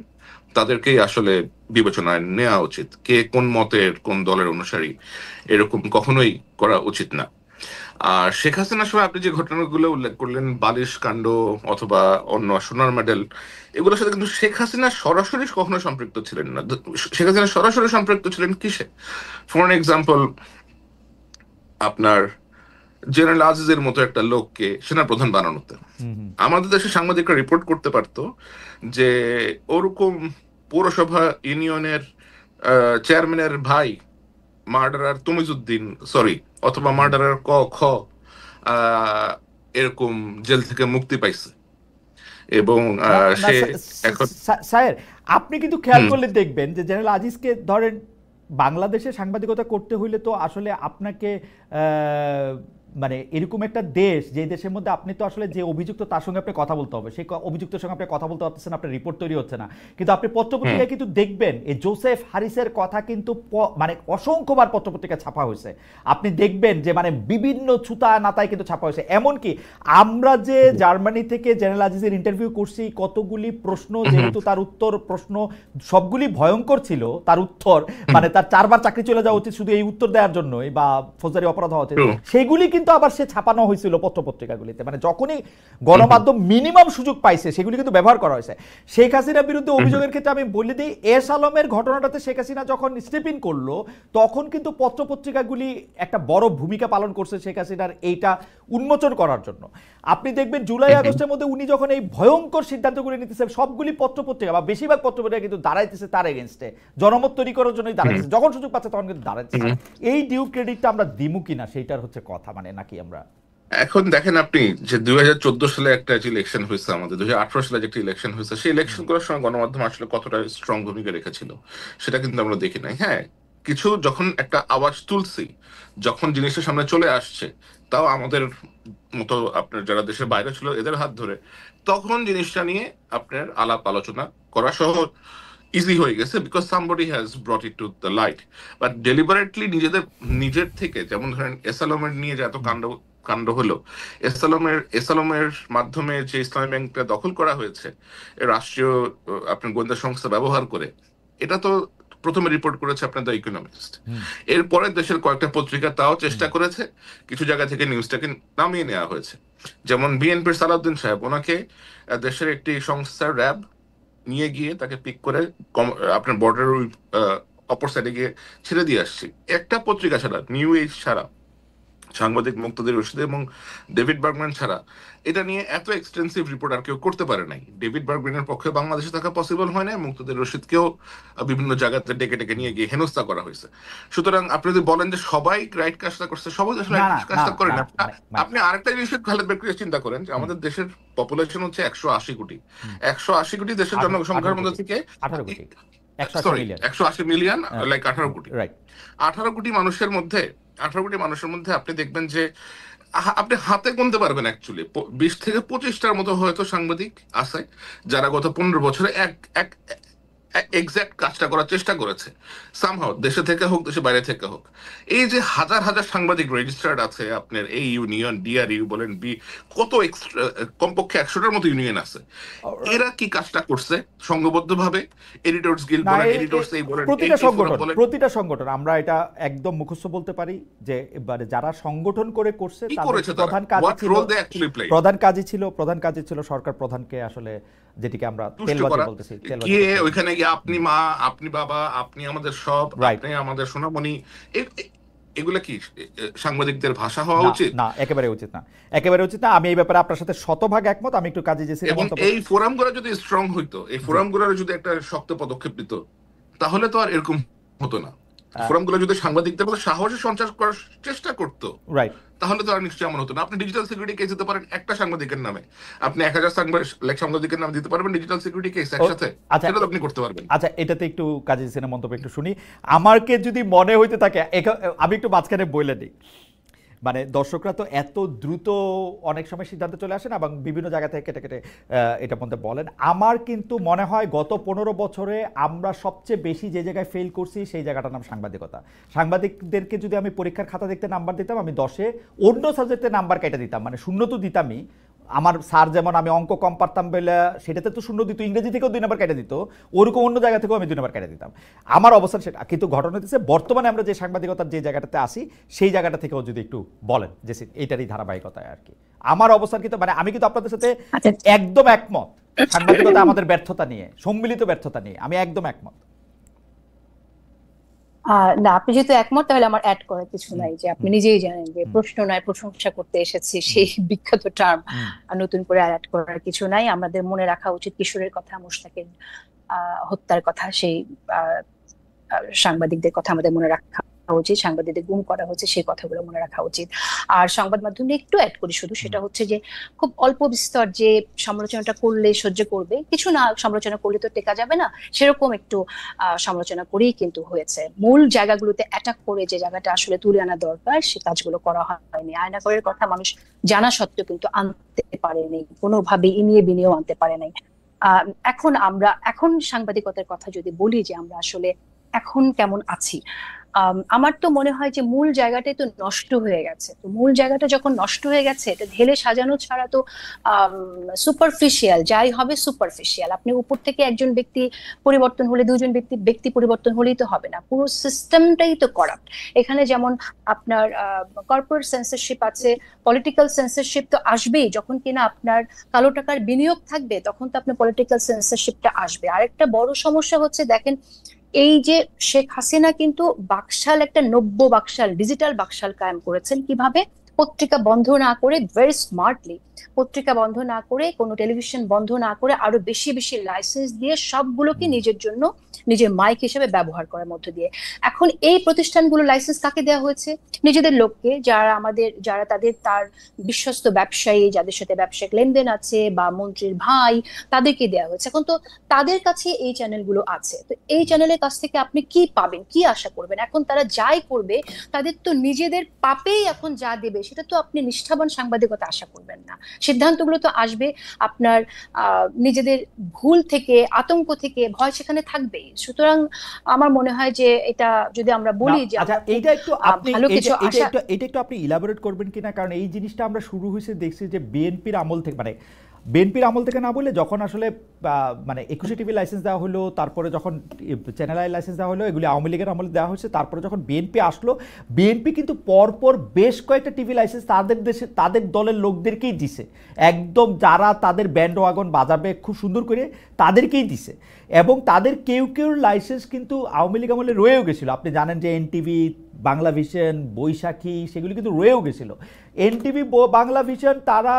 C: তাদেরকেই আসলে বিবেচনায় নেওয়া উচিত। কে কোন মতের, কোন দলের অনুসারী, এরকম কখনোই করা উচিত না। আর শেখ হাসিনার সময় আপনি যে ঘটনাগুলো উল্লেখ করলেন, বালিশ কাণ্ড অথবা অন্য সোনার মেডেল, এগুলোর সাথে কিন্তু শেখ হাসিনা সরাসরি কখনো সম্পৃক্ত ছিলেন না। শেখ হাসিনা সরাসরি সম্পৃক্ত ছিলেন কিসে? ফর এক্সাম্পল, আপনার জেনারেল আজিজের মতো একটা লোককে সেনাপ্রধান বানানোতে। আমাদের দেশে সাংবাদিকরা রিপোর্ট করতে পারতো যে ওরকম পৌরসভা ইউনিয়নের চেয়ারম্যানের ভাই মার্ডারার তমিজউদ্দিন, সরি, অথবা মার্ডারার ক খ এরকম জেল থেকে মুক্তি পাইছে, এবং সে এখন
B: স্যার আপনি কিন্তু খেয়াল করলে দেখবেন যে জেনারেল আজিজকে ধরেন বাংলাদেশে সাংবাদিকতা করতে হইলে তো আসলে আপনাকে মানে এরকম একটা দেশ, যে দেশের মধ্যে আপনি তো আসলে যে অভিযুক্ত তার সঙ্গে আপনি কথা বলতে হবে, সেই অভিযুক্তের সঙ্গে আপনি কথা বলতে পারতেছেন, আপনার রিপোর্ট তৈরি হচ্ছে না। কিন্তু আপনি পত্রপত্রিকায় কিন্তু দেখবেন এই জোসেফ হারিসের কথা কিন্তু মানে অসংখ্যবার পত্রপত্রিকায় ছাপা হয়েছে। আপনি দেখবেন যে মানে বিভিন্ন ছুতা নাতায় কিন্তু ছাপা হয়েছে। এমনকি আমরা যে জার্মানি থেকে জেনারেল আজিজের ইন্টারভিউ করছি, কতগুলি প্রশ্ন, যেহেতু তার উত্তর প্রশ্ন সবগুলি ভয়ঙ্কর ছিল, তার উত্তর মানে তার 4 বার চাকরি চলে যাওয়া উচিত শুধু এই উত্তর দেওয়ার জন্যই, বা ফৌজদারি অপরাধ হওয়া উচিত, সেগুলি কিন্তু আবার সে ছাপানো হয়েছিল পত্রপত্রিকাগুলিতে। মানে যখনই গণমাধ্যম মিনিমাম সুযোগ পাইছে সেগুলি কিন্তু ব্যবহার করা হয়েছে। শেখ হাসিনার বিরুদ্ধে অভিযোগের ক্ষেত্রে আমি বলে দিই, এস আলমের ঘটনাটাতে শেখ হাসিনা যখন স্টেপ ইন করলো তখন কিন্তু পত্রপত্রিকাগুলি একটা বড় ভূমিকা পালন করছে শেখ হাসিনার এইটা উন্মোচন করার জন্য। আপনি দেখবেন জুলাই আগস্টের মধ্যে উনি যখন এই ভয়ঙ্কর সিদ্ধান্তগুলি নিতেছে, সবগুলি পত্রপত্রিকা বা বেশিরভাগ পত্রপত্রিকা কিন্তু দাঁড়াইতেছে তার এগেনস্টে, জনমত তৈরি করার জন্যই দাঁড়াইতেছে, যখন সুযোগ পাচ্ছে তখন কিন্তু দাঁড়াইতেছে। এই ডিউ ক্রেডিটটা আমরা দিমু কিনা সেইটার হচ্ছে কথা, মানে নাকি আমরা
C: এখন দেখেন আপনি যে 2014 সালে একটা ইলেকশন হয়েছে, আমাদের 2018 সালে যে একটা ইলেকশন হয়েছে, সেই ইলেকশন করার সময় গণমাধ্যম আসলে কতটা স্ট্রং ভূমিকা রেখেছিল সেটা কিন্তু আমরা দেখি নাই। হ্যাঁ, কিছু যখন একটা আওয়াজ তুলছি, যখন জিনিসটা সামনে চলে আসছে, তাও আমাদের মতো আপনার যারা দেশের বাইরে ছিল এদের হাত ধরে, তখন জিনিসটা নিয়ে আপনার আলাপ আলোচনা করা সহজ ইজি হয়ে গেছে, because somebody has brought it to the light. But deliberately নিজের থেকে, যেমন ধরেন এসালমের নিয়ে যে এত কাণ্ড হলো, এসালমের মাধ্যমে যে ইসলামী ব্যাংকটা দখল করা হয়েছে রাষ্ট্রীয় আপনার গোয়েন্দা সংস্থা ব্যবহার করে, এটা তো প্রথমে রিপোর্ট করেছে আপনার দ্য ইকোনমিস্ট। এরপরে দেশের কয়েকটা পত্রিকা তাও চেষ্টা করেছে, কিছু জায়গা থেকে নিউজটাকে নামিয়ে নেওয়া হয়েছে। যেমন বিএনপির সালাউদ্দিন সাহেব, ওনাকে দেশের একটি সংস্থার র্যাব নিয়ে গিয়ে তাকে পিক করে আপনার বর্ডারের অপর সাইডে গিয়ে ছেড়ে দিয়ে আসছি। একটা পত্রিকা ছাড়া, নিউ এজ ছাড়া, সাংবাদিক মুক্তাদির রশিদ এবং ডেভিড বার্গম্যান ছাড়া এটা নিয়ে এত এক্সটেন্সিভ রিপোর্ট আর কেউ করতে পারে নাই। ডেভিড বার্গম্যানের পক্ষে বাংলাদেশে থাকা পসিবল হয় না, মুক্তাদির রশিদকেও বিভিন্ন জায়গাতে ডেকে নিয়ে গিয়ে হেনস্থা করা হয়েছে। সুতরাং আপনি যদি বলেন যে সবাই রাইট কাজটা করছে, সবাই আসলে কাজটা করে না। আপনি আরেকটা জিনিস খালেদ বের চিন্তা করেন যে আমাদের দেশের পপুলেশন হচ্ছে 180 কোটি। 180 কোটি দেশের জনসংখ্যার মধ্যে থেকে 180 মিলিয়ন, লাইক 18 কোটি। 18 কোটি মানুষের মধ্যে আপনি দেখবেন যে আপনি হাতে গুনতে পারবেন অ্যাকচুয়ালি 20 থেকে 25টার মতো হয়তো সাংবাদিক আছে যারা গত 15 বছরে এক এক্সাক্ট কাজটা করার চেষ্টা করেছে, সামহাও দেশে থেকে হোক দেশে বাইরে থেকে হোক। এই যে হাজার হাজার সাংবাদিক রেজিস্টার্ড আছে আপনার, এই ইউনিয়ন ডিআরইউ বলেন, কত কমপক্ষে 100টার মতো ইউনিয়ন আছে। এরা কি কাজটা করছে সংঘবদ্ধভাবে? এডিটরস গিল্ড বলেন, এডিটরস এই বলেন,
B: প্রতিটা সংগঠন আমরা এটা একদম মুখস্থ বলতে পারি যে এবারে যারা সংগঠন করে করছে তাদের প্রধান কাজই ছিল সরকার প্রধানকে আসলে, যেটিকে আমরা তেলবাজি বলতেছি,
C: ওইখানে গিয়ে আপনি মা, আপনি বাবা, আপনি আমাদের সব, আপনি আমাদের সোনামণি, এগুলা কি সাংবাদিকদের ভাষা হওয়া উচিত?
B: না, একেবারে উচিত না, একেবারে উচিত না। আমি এই ব্যাপারে আপনার সাথে শতভাগ একমত। আমি একটু কাজে যেছি,
C: এবং এই ফোরামগুলো যদি স্ট্রং হইতো, এই ফোরামগুলোর যদি একটা শক্ত পদক্ষেপ নিত, তাহলে তো আর এরকম হতো না। ফোরামগুলো যদি সাংবাদিকদের মধ্যে সাহসের সঞ্চার করার চেষ্টা করতো, রাইট, তাহলে তো আর নিশ্চয়ই এমন হতো না। আপনি ডিজিটাল সিকিউরিটি কেস দিতে পারেন একটা সাংবাদিকের নামে, আপনি 1000 সাংবাদিকের নাম দিতে পারবেন ডিজিটাল সিকিউরিটি কেস একসাথে, সেটা আপনি করতে পারবেন।
B: আচ্ছা, এটাতে একটু কাজী সিনের মন্তব্য একটু শুনি। আমাকে যদি মনে হইতে থাকে, আমি একটু মাঝখানে বলে দিই, মানে দর্শকরা তো এত দ্রুত অনেক সময় সিদ্ধান্ত চলে আসে না, এবং বিভিন্ন জায়গা থেকে কেটে কেটে এটার মধ্যে বলেন। আমার কিন্তু মনে হয় গত 15 বছরে আমরা সবচেয়ে বেশি যে জায়গায় ফেল করছি সেই জায়গাটার নাম সাংবাদিকতা। সাংবাদিকদেরকে যদি আমি পরীক্ষার খাতা দেখতে নাম্বার দিতাম, আমি 10-এ অন্য সাবজেক্টে নাম্বার কেটে দিতাম, মানে শূন্য তো দিতামই। আমার স্যার যেমন আমি অঙ্ক কম পারতাম বলে সেটাতে তো শূন্য দিত, ইংরেজি থেকেও 2 নাম্বার কেটে দিত, ওরকম অন্য জায়গা থেকেও আমি 2 নাম্বার কেটে দিতাম। আমার অবস্থান সেটা। কিন্তু ঘটনা হচ্ছে বর্তমানে আমরা যে সাংবাদিকতার যে জায়গাটাতে আসি সেই জায়গাটা থেকেও যদি একটু বলেন যে এইটারই ধারাবাহিকতায় আর কি আমার অবস্থান। কিন্তু মানে আমি কিন্তু আপনাদের সাথে একদম একমত, সাংবাদিকতা আমাদের ব্যর্থতা নিয়ে, সম্মিলিত ব্যর্থতা নিয়ে আমি একদম একমত।
A: না, আপনি যেহেতু একমত তাহলে আমার অ্যাড করার কিছু নাই, যে আপনি নিজেই জানেন যে প্রশ্ন নয় প্রশংসা করতে এসেছি, সেই বিখ্যাত টার্ম নতুন করে অ্যাড করার কিছু নাই। আমাদের মনে রাখা উচিত কিশোরের কথা, মুশতাকের হত্যার কথা, সেই আহ, সাংবাদিকদের কথা আমাদের মনে রাখা উচিত, সাংবাদিকদের গুম করা হচ্ছে সেই কথাগুলো মনে রাখা উচিত। আর সংবাদ মাধ্যমে একটু অ্যাড করি শুধু, সেটা হচ্ছে যে খুব অল্প বিস্তর যে সমালোচনাটা করলে সহ্য করবে, কিছু না সমালোচনা করলে তো টেকা যাবে না, সেরকম একটু সমালোচনা করেই কিন্তু হয়েছে। মূল জায়গাগুলোতে অ্যাটাক করে যে জায়গাটা আসলে তুলে আনা দরকার সে কাজগুলো করা হয়নি। আয়নাঘরের কথা মানুষ জানা সত্ত্বেও কিন্তু আনতে পারেনি, কোনোভাবে ইনিয়ে বিনিয়েও আনতে পারে নাই। এখন সাংবাদিকতার কথা যদি বলি যে আমরা আসলে এখন কেমন আছি, আমার তো মনে হয় যে মূল জায়গাটাই তো নষ্ট হয়ে গেছে। তো মূল জায়গাটা যখন নষ্ট হয়ে গেছে, এটা ঢেলে সাজানো ছাড়া তো সুপারফিশিয়াল যাই হবে সুপারফিশিয়াল। আপনি উপর থেকে একজন ব্যক্তি পরিবর্তন হলে, দুজন ব্যক্তি পরিবর্তন হলেই তো হবে না, পুরো সিস্টেমটাই তো করাপ্ট। এখানে যেমন আপনার কর্পোরেট সেন্সরশিপ আছে, পলিটিক্যাল সেন্সরশিপ তো আসবেই। যখন কিনা আপনার কালো টাকার বিনিয়োগ থাকবে তখন তো আপনার পলিটিক্যাল সেন্সরশিপটা আসবে। আরেকটা বড় সমস্যা হচ্ছে, দেখেন এই যে শেখ হাসিনা কিন্তু বাকশাল, একটা নব্য বাকশাল, ডিজিটাল বাকশাল কায়েম করেছেন। কিভাবে? পত্রিকা বন্ধ না করে, ভেরি স্মার্টলি, পত্রিকা বন্ধ না করে, কোনো টেলিভিশন বন্ধ না করে, আরো বেশি বেশি লাইসেন্স দিয়ে সবগুলোকে নিজের জন্য, নিজের মাইক হিসেবে ব্যবহার করার মধ্য দিয়ে। এখন এই প্রতিষ্ঠানগুলো লাইসেন্স কাকে দেওয়া হয়েছে? নিজেদের লোককে, যারা তার বিশ্বস্ত ব্যবসায়ী, যাদের সাথে ব্যবসায়িক লেনদেন আছে, বা মন্ত্রীর ভাই, তাদেরকে দেওয়া হয়েছে। এখন তো তাদের কাছে এই চ্যানেলগুলো আছে, তো এই চ্যানেলের কাছ থেকে আপনি কি পাবেন, কি আশা করবেন? এখন তারা যাই করবে, তাদের তো নিজেদের পাপেই এখন যা দেবে, সেটা তো আপনি নিষ্ঠাবান সাংবাদিকতা আশা করবেন না। সিদ্ধান্তগুলো তো আসবে আপনার নিজেদের ভুল থেকে, আতঙ্ক থেকে, ভয় সেখানে থাকবেই। সুতরাং আমার মনে হয় যে এটা যদি আমরা বলি যে
B: এইটা একটু আপনি
A: ভালো কিছু আশা,
B: এটা একটু আপনি ইলাবোরেট করবেন কিনা, কারণ এই জিনিসটা আমরা শুরু হয়েছে দেখছি যে বিএনপির আমল থেকে, মানে বিএনপির আমল থেকে না বলে, যখন আসলে মানে 21 টিভি লাইসেন্স দেওয়া হলো, তারপরে যখন চ্যানেল আই লাইসেন্স দেওয়া হলো, এগুলি আওয়ামী লীগের আমলে দেওয়া হয়েছে। তারপরে যখন বিএনপি আসলো, বিএনপি কিন্তু পরপর বেশ কয়েকটা টিভি লাইসেন্স তাদের দলের লোকদেরকেই দিছে, একদম যারা তাদের ব্যান্ড ওয়াগন বাজাবে খুব সুন্দর করে তাদেরকেই দিছে। এবং তাদের কেউ কেউ লাইসেন্স কিন্তু আওয়ামী লীগ আমলে রয়েও গেছিলো। আপনি জানেন যে এনটিভি, বাংলা ভিশন, বৈশাখী, সেগুলি কিন্তু রয়েও গেছিলো। এনটিভি, বাংলা ভিশন, তারা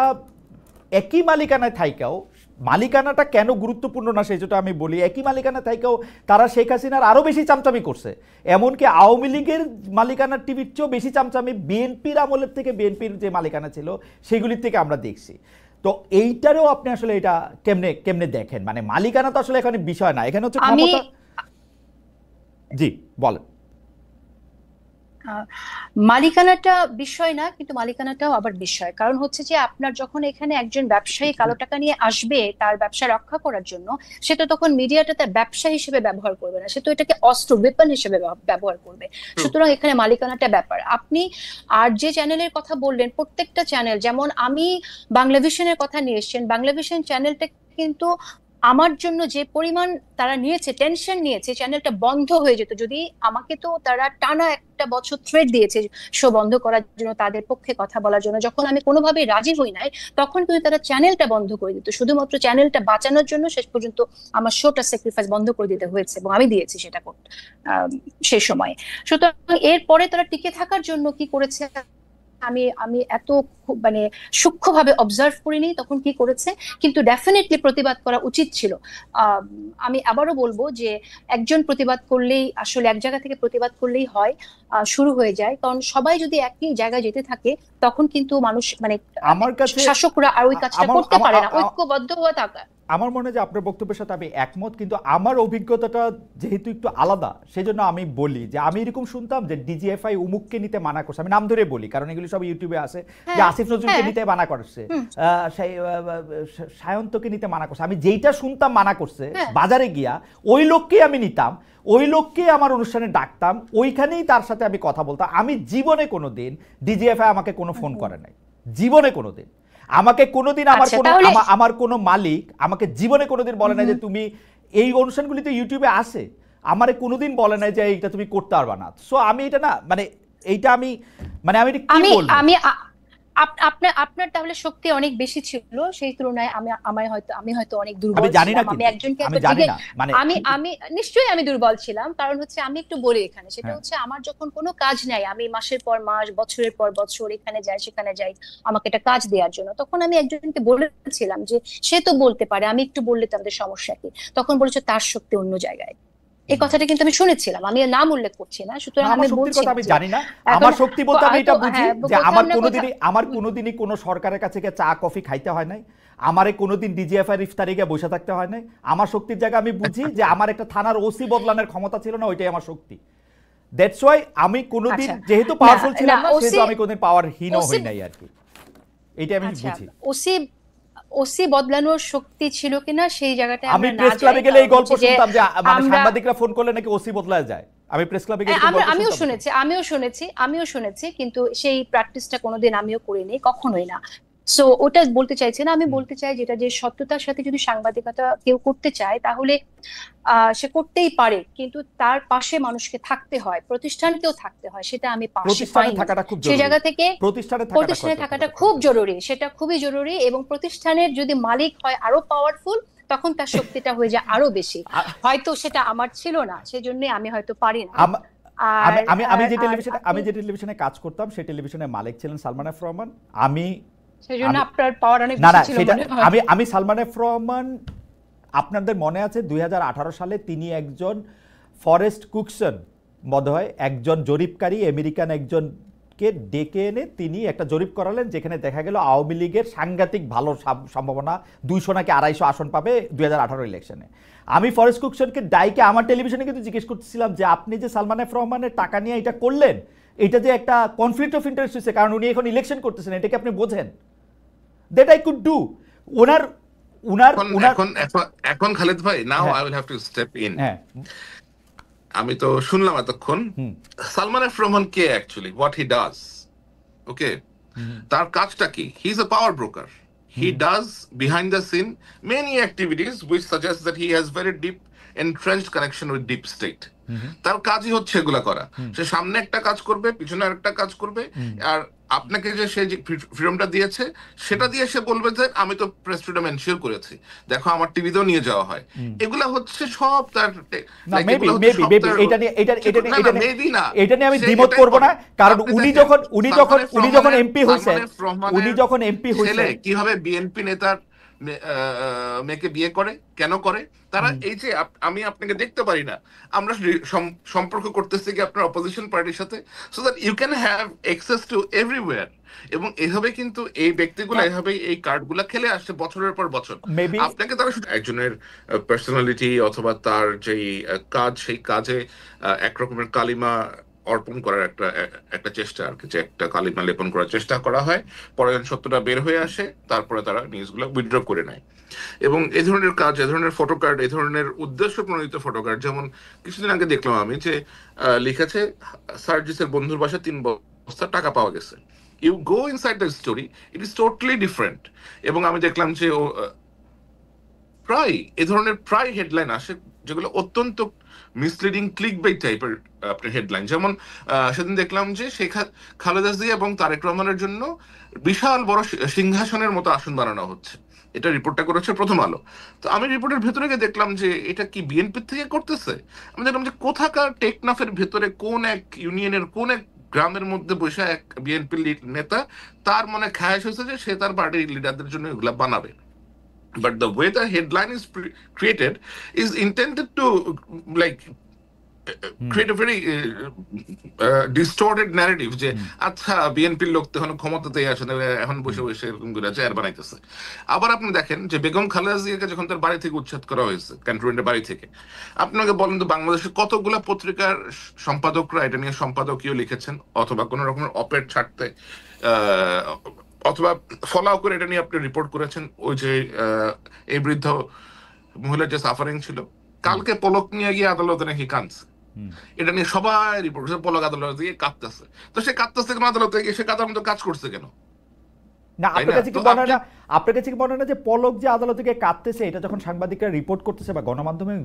B: একই মালিকানায় থাইকাও, মালিকানাটা কেন গুরুত্বপূর্ণ না সেটা আমি বলি, একই মালিকানা থাইকাও তারা শেখ হাসিনার আরও বেশি চামচামি করছে। এমনকি আওয়ামী লীগের মালিকানার টিভির চেয়েও বেশি চামচামি বিএনপির আমলের থেকে, বিএনপির যে মালিকানা ছিল সেগুলির থেকে আমরা দেখছি। তো এইটারও আপনি আসলে এটা কেমনে কেমনে দেখেন? মানে মালিকানা তো আসলে এখানে বিষয় না, এখানে হচ্ছে ক্ষমতা। জি বলেন।
A: মালিকানাটা বিষয় না, কিন্তু মালিকানাটাও আবার বিষয়। কারণ হচ্ছে যে আপনার যখন এখানে একজন ব্যবসায়ী কালো টাকা নিয়ে আসবে তার ব্যবসা রক্ষা করার জন্য, সে তো তখন মিডিয়াটা তার ব্যবসা হিসেবে ব্যবহার করবে না, সে তো এটাকে অস্ত্র, ওয়েপন হিসেবে ব্যবহার করবে। সুতরাং এখানে মালিকানাটা ব্যাপার। আপনি আর যে চ্যানেলের কথা বললেন, প্রত্যেকটা চ্যানেল, যেমন আমি বাংলাভিশনের কথা নিয়ে এসেছেন, বাংলাভিশন চ্যানেলটা কিন্তু আমার জন্য যে পরিমাণ তারা নিয়েছে, টেনশন নিয়েছে, চ্যানেলটা বন্ধ হয়ে যেত যদি, আমাকে তো তারা টানা একটা বছর থ্রেট দিয়েছে শো বন্ধ করার জন্য, তাদের পক্ষে কথা বলার জন্য। যখন আমি কোনোভাবেই রাজি হই নাই, তখন কিন্তু তারা চ্যানেলটা বন্ধ করে দিত, শুধুমাত্র চ্যানেলটা বাঁচানোর জন্য শেষ পর্যন্ত আমার শোটা স্যাক্রিফাইস বন্ধ করে দিতে হয়েছে, এবং আমি দিয়েছি সেটা সেই সময়। সুতরাং এরপরে তারা টিকে থাকার জন্য কি করেছে, আমি আমি এত মানে সূক্ষ্মভাবে অবজার্ভ করিনি তখন কি করেছে, কিন্তু ডেফিনেটলি প্রতিবাদ করা উচিত ছিল। আমি আবারও বলবো যে একজন প্রতিবাদ করলেই, আসলে এক জায়গা থেকে প্রতিবাদ করলেই হয়, শুরু হয়ে যায়। কারণ সবাই যদি একই জায়গায় যেতে থাকে তখন কিন্তু মানুষ, মানে
B: আমার কাছে
A: শাসকরা আর ওই কাজটা করতে পারে না, ঐক্যবদ্ধ হয়ে থাকা।
B: আমার মনে হয় যে আপনার বক্তব্যের সাথে আমি একমত, কিন্তু আমার অভিজ্ঞতাটা যেহেতু একটু আলাদা, সেজন্য আমি বলি যে আমি এরকম শুনতাম যে ডিজিএফআই উমুককে নিতে মানা করছে, আমি নাম ধরে বলি কারণ এগুলো সব ইউটিউবে আছে, যে আসিফ নজরুলকে নিতে মানা করছে, সায়ন্তকে নিতে মানা করছে। আমি যেইটা শুনতাম মানা করছে, বাজারে গিয়া ওই লোককেই আমি নিতাম, ওই লোককে আমার অনুষ্ঠানে ডাকতাম, ওইখানেই তার সাথে আমি কথা বলতাম। আমি জীবনে কোনোদিন ডিজিএফআই আমাকে কোনো ফোন করে নাই, জীবনে কোনোদিন। আমাকে কোনোদিন আমার কোনো মালিক আমাকে জীবনে কোনোদিন বলে নাই যে তুমি এই অনুষ্ঠানগুলিতে ইউটিউবে আসে, আমারে কোনোদিন বলে নাই যে এইটা তুমি করতে পারবা না। সো আমি এটা না, মানে এইটা আমি, মানে আমি এটা কি বলবো,
A: আপনার আপনার তাহলে শক্তি অনেক বেশি ছিল, সেই তুলনায় আমি হয়তো অনেক দুর্বল
B: আমি জানি না,
A: ছিলাম। আমি
B: কিন্তু
A: একজনকে
B: আমি
A: একবার
B: জানি না মানে
A: আমি নিশ্চয়ই আমি দুর্বল ছিলাম, কারণ হচ্ছে আমি একটু বলি এখানে, সেটা
B: হ্যাঁ
A: হচ্ছে আমার যখন কোনো কাজ নাই, আমি মাসের পর মাস বছরের পর বছর এখানে যাই সেখানে যাই আমাকে একটা কাজ দেওয়ার জন্য, তখন আমি একজনকে বলেছিলাম যে সে তো বলতে পারে, আমি একটু বললে তাদের সমস্যা কি, তখন বলেছে তার শক্তি অন্য জায়গায়। এই
B: হুম।
A: কথাটা কিন্তু আমি শুনেছিলাম, আমি এর নাম উল্লেখ করছি না,
B: না,
A: সুতরাং
B: আমার
A: আমি
B: শক্তির
A: বলছি
B: কথা
A: না
B: আমি
A: যে
B: জানি না।
A: এখন
B: আমার শক্তি বলতে আমি
A: হয়তো
B: এটা বুঝি
A: হ্যাঁ
B: যে
A: কোথাও না কোথাও
B: আমার কোনোদিনই কোনো সরকারের কাছে গিয়ে চা কফি খাইতে হয় নাই, আমারে কোনোদিন ডিজিএফআই ইফতারে গিয়ে বসে থাকতে হয় নাই। আমার শক্তির জায়গা আমি বুঝি যে আমার একটা থানার ওসি বদলানোর ক্ষমতা ছিল না, ওইটাই আমার শক্তি। দ্যাটস ওয়াই আমি কোনোদিন
A: আচ্ছা
B: যেহেতু
A: না
B: পাওয়ারফুল
A: না
B: ছিলাম না,
A: ওসি
B: সেহেতু আমি কোনোদিন পাওয়ারহীনও
A: ওসি
B: হই নাই আর কি, এইটা আমি
A: আচ্ছা
B: বুঝি।
A: ওসি ওসি বদলানোর শক্তি ছিল কিনা সেই জায়গাটায়
B: আমি
A: আমরা না
B: প্রেস
A: যাই,
B: ক্লাবে গেলে এই
A: কারণ
B: গল্প
A: হচ্ছে যে
B: শুনতাম যে মানে
A: আমরা
B: সাংবাদিকরা ফোন করলে নাকি ওসি বদলায় যায়। আমি প্রেস ক্লাবে গিয়ে এরকম গল্প
A: আমিও
B: শুনতাম।
A: শুনেছি, আমিও শুনেছি, কিন্তু সেই প্র্যাকটিসটা কোনোদিন আমিও করিনি, কখনোই না। সো ওটা বলতে চাইছি না, আমি
B: হুম।
A: বলতে চাই যেটা, যে সত্যতার সাথে যদি সাংবাদিকতা কেউ করতে চায় তাহলে সে করতেই পারে, কিন্তু তার পাশে মানুষকে থাকতে হয়, প্রতিষ্ঠানকেও থাকতে হয়, সেটা আমি পাশে
B: প্রতিষ্ঠানে
A: পাইনি।
B: থাকাটা খুব
A: সেই
B: জরুরি,
A: জায়গা থেকে প্রতিষ্ঠানে থাকাটা খুব
B: জরুরি।
A: জরুরি, সেটা খুবই জরুরি, এবং প্রতিষ্ঠানের যদি মালিক হয় আরো পাওয়ারফুল, তখন তার শক্তিটা হয়ে যায় আরো বেশি। হয়তো সেটা আমার ছিল না, সেজন্য আমি হয়তো পারি না। আর
B: আমি আমি আমি
A: আর
B: যে
A: আর
B: টেলিভিশনে
A: আপনি
B: কাজ করতাম, সেই টেলিভিশনের মালিক ছিলেন সালমান এফ রহমান। আমি
A: সেজন্য
B: আমি
A: আপনার পাওয়ার অনেক
B: না
A: বেশি
B: না
A: ছিল
B: সেটা
A: মনে হয়।
B: আমি সালমান এফ রহমান, আপনাদের মনে আছে 2018 সালে তিনি একজন ফরেস্ট কুকসন বোধহয় একজন জরিপকারী আমেরিকান একজনকে ডেকে এনে তিনি একটা জরিপ করালেন, যেখানে দেখা গেল আওয়ামী লীগের সাংঘাতিক ভালো সম্ভাবনা, 200 নাকি 250 আসন পাবে 2018 ইলেকশনে। আমি ফরেস্ট কুকসনকে ডাইকে আমার টেলিভিশনে কিন্তু জিজ্ঞেস করতেছিলাম যে আপনি যে সালমান এফ রহমানের টাকা নিয়ে এটা করলেন, এটা যে একটা কনফ্লিক্ট অফ ইন্টারেস্ট হয়েছে, কারণ উনি এখন ইলেকশন করতেছেন, এটা কি আপনি বোঝেন? That I could do. ওনার উনার
C: এখন
B: উনার
C: এখন এখন এখন খালেদ ভাই, নাও
B: হ্যাঁ
C: I will have to step in.
B: হ্যাঁ
C: আমি তো শুনলাম এতক্ষণ
B: হুম
C: সালমান এফ রহমান কে actually, what he does. Okay,
B: হুম
C: তার কাজটা কি? He is a power broker. He
B: hmm
C: does behind the scene many activities which suggest that he has very deep entrenched connection with deep state.
B: হুম
C: তার কাজই হচ্ছে এগুলা করা।
B: হুম
C: সে সামনে একটা কাজ করবে, পিছনে আরেকটা কাজ করবে,
B: হুম
C: আর আপনাকে যে সে যে ফ্রিডমটা দিয়েছে সেটা
B: হুম
C: দিয়ে সে বলবে যে আমি তো প্রেস ফ্রিডম এনশিওর করেছি, দেখো আমার টিভিতেও নিয়ে যাওয়া হয়।
B: হুম।
C: এগুলা হচ্ছে সব তার
B: না
C: লাইক,
B: মেবি
C: এগুলো হচ্ছে
B: মেবি
C: সব
B: মেবি
C: তার
B: এটা নিয়ে এটা এটা
C: না
B: এটা
C: না মেবি না,
B: এটা নিয়ে আমি
C: সে
B: দ্বিমত
C: এটাই
B: করব
C: করে।
B: না, কারণ
C: আপনি
B: উনি
C: দেখেন
B: যখন
C: সালমান এফ রহমানের
B: এমপি হয়েছেন, উনি যখন এমপি
C: ছেলে
B: হয়েছেন।
C: কিভাবে বিএনপি নেতার মেয়েকে বিয়ে করে, কেন করে তারা?
B: হুম
C: এই যে আমি আপনাকে দেখতে পারি না, আমরা সম্পর্ক করতেছি কি আপনার অপোজিশন পার্টির সাথে, so that you can have access to everywhere. এবং এভাবে কিন্তু এই ব্যক্তিগুলো এভাবে এই কার্ডগুলা খেলে আসছে বছরের পর বছর।
B: মেবি
C: আপনাকে তারা শুধু একজনের পার্সোনালিটি অথবা তার যেই কাজ, সেই কাজে একরকমের কালিমা অর্পণ করার একটা চেষ্টা আর কি, যে একটা কালিমা লেপন করার চেষ্টা করা হয়, পরে যখন সত্যটা বের হয়ে আসে তারপরে তারা নিউজগুলো উইথড্র করে নেয়। এবং এই ধরনের কাজ, এই ধরনের ফটো কার্ড, এই ধরনের উদ্দেশ্য প্রণোদিত ফটো কার্ড, যেমন কিছুদিন আগে দেখলাম আমি যে লিখেছে সার্জিসের বন্ধুর বাসায় 3 বস্তা টাকা পাওয়া গেছে। You go inside the story, it is totally different. এবং আমি দেখলাম যে প্রায় এ ধরনের প্রায় হেডলাইন আসে যেগুলো অত্যন্ত মিসলিডিং, ক্লিক বাই টাইপের আপনার হেডলাইন। যেমন সেদিন দেখলাম যে খালেদা জিয়া এবং তারেক রহমানের জন্য বিশাল বড় সিংহাসনের মতো আসন বানানো হচ্ছে, এটা রিপোর্টটা করেছে প্রথম আলো। তো আমি রিপোর্টের ভেতরে গিয়ে দেখলাম যে এটা কি বিএনপি থেকে করতেছে। আমি দেখলাম যে কোথাকার টেকনাফের ভেতরে কোন এক ইউনিয়নের কোন এক গ্রামের মধ্যে বসে এক বিএনপি নেতা, তার মনে খায়াস হয়েছে যে সে তার পার্টির লিডারদের জন্য এগুলা বানাবে। But the way the headline is created is intended to like create a very distorted narrative যে আচ্ছা বিএনপির লোক তো এখন ক্ষমতাতেই আসে না, এখন বসে বসে এরকম করে চেয়ার বানাইতেছে। আবার আপনি দেখেন যে বেগম খালেদা জিয়াকে যখন তার বাড়ি থেকে উচ্ছেদ করা হয়েছে, ক্যান্টনমেন্টের বাড়ি থেকে, আপনাকে বলেন তো বাংলাদেশের কতগুলা পত্রিকার সম্পাদকরা এটা নিয়ে সম্পাদকীয় লিখেছেন, অথবা কোন রকমের অপেড ছাড়তে অথবা ফলো করে এটা নিয়ে আপনি রিপোর্ট করেছেন। ওই যে এই বৃদ্ধ মহিলার যে সাফারিং ছিল, কালকে পলক নিয়ে গিয়ে আদালতে নাকি কাঁদছে, এটা নিয়ে সবাই রিপোর্ট করছে, পলক আদালতে গিয়ে কাঁদতেছে। তো সে কাঁদতেছে কেন আদালতে গিয়ে? সে কাঁদার মতো কাজ করছে কেন?
B: না আপনার কাছে কি মনে হয় না, আপনার কাছে কি মনে হয় না যে পলক যে আদালতে গিয়ে কাঁদতেছে, এটা যখন সাংবাদিকরা রিপোর্ট করতেছে বা গণমাধ্যমে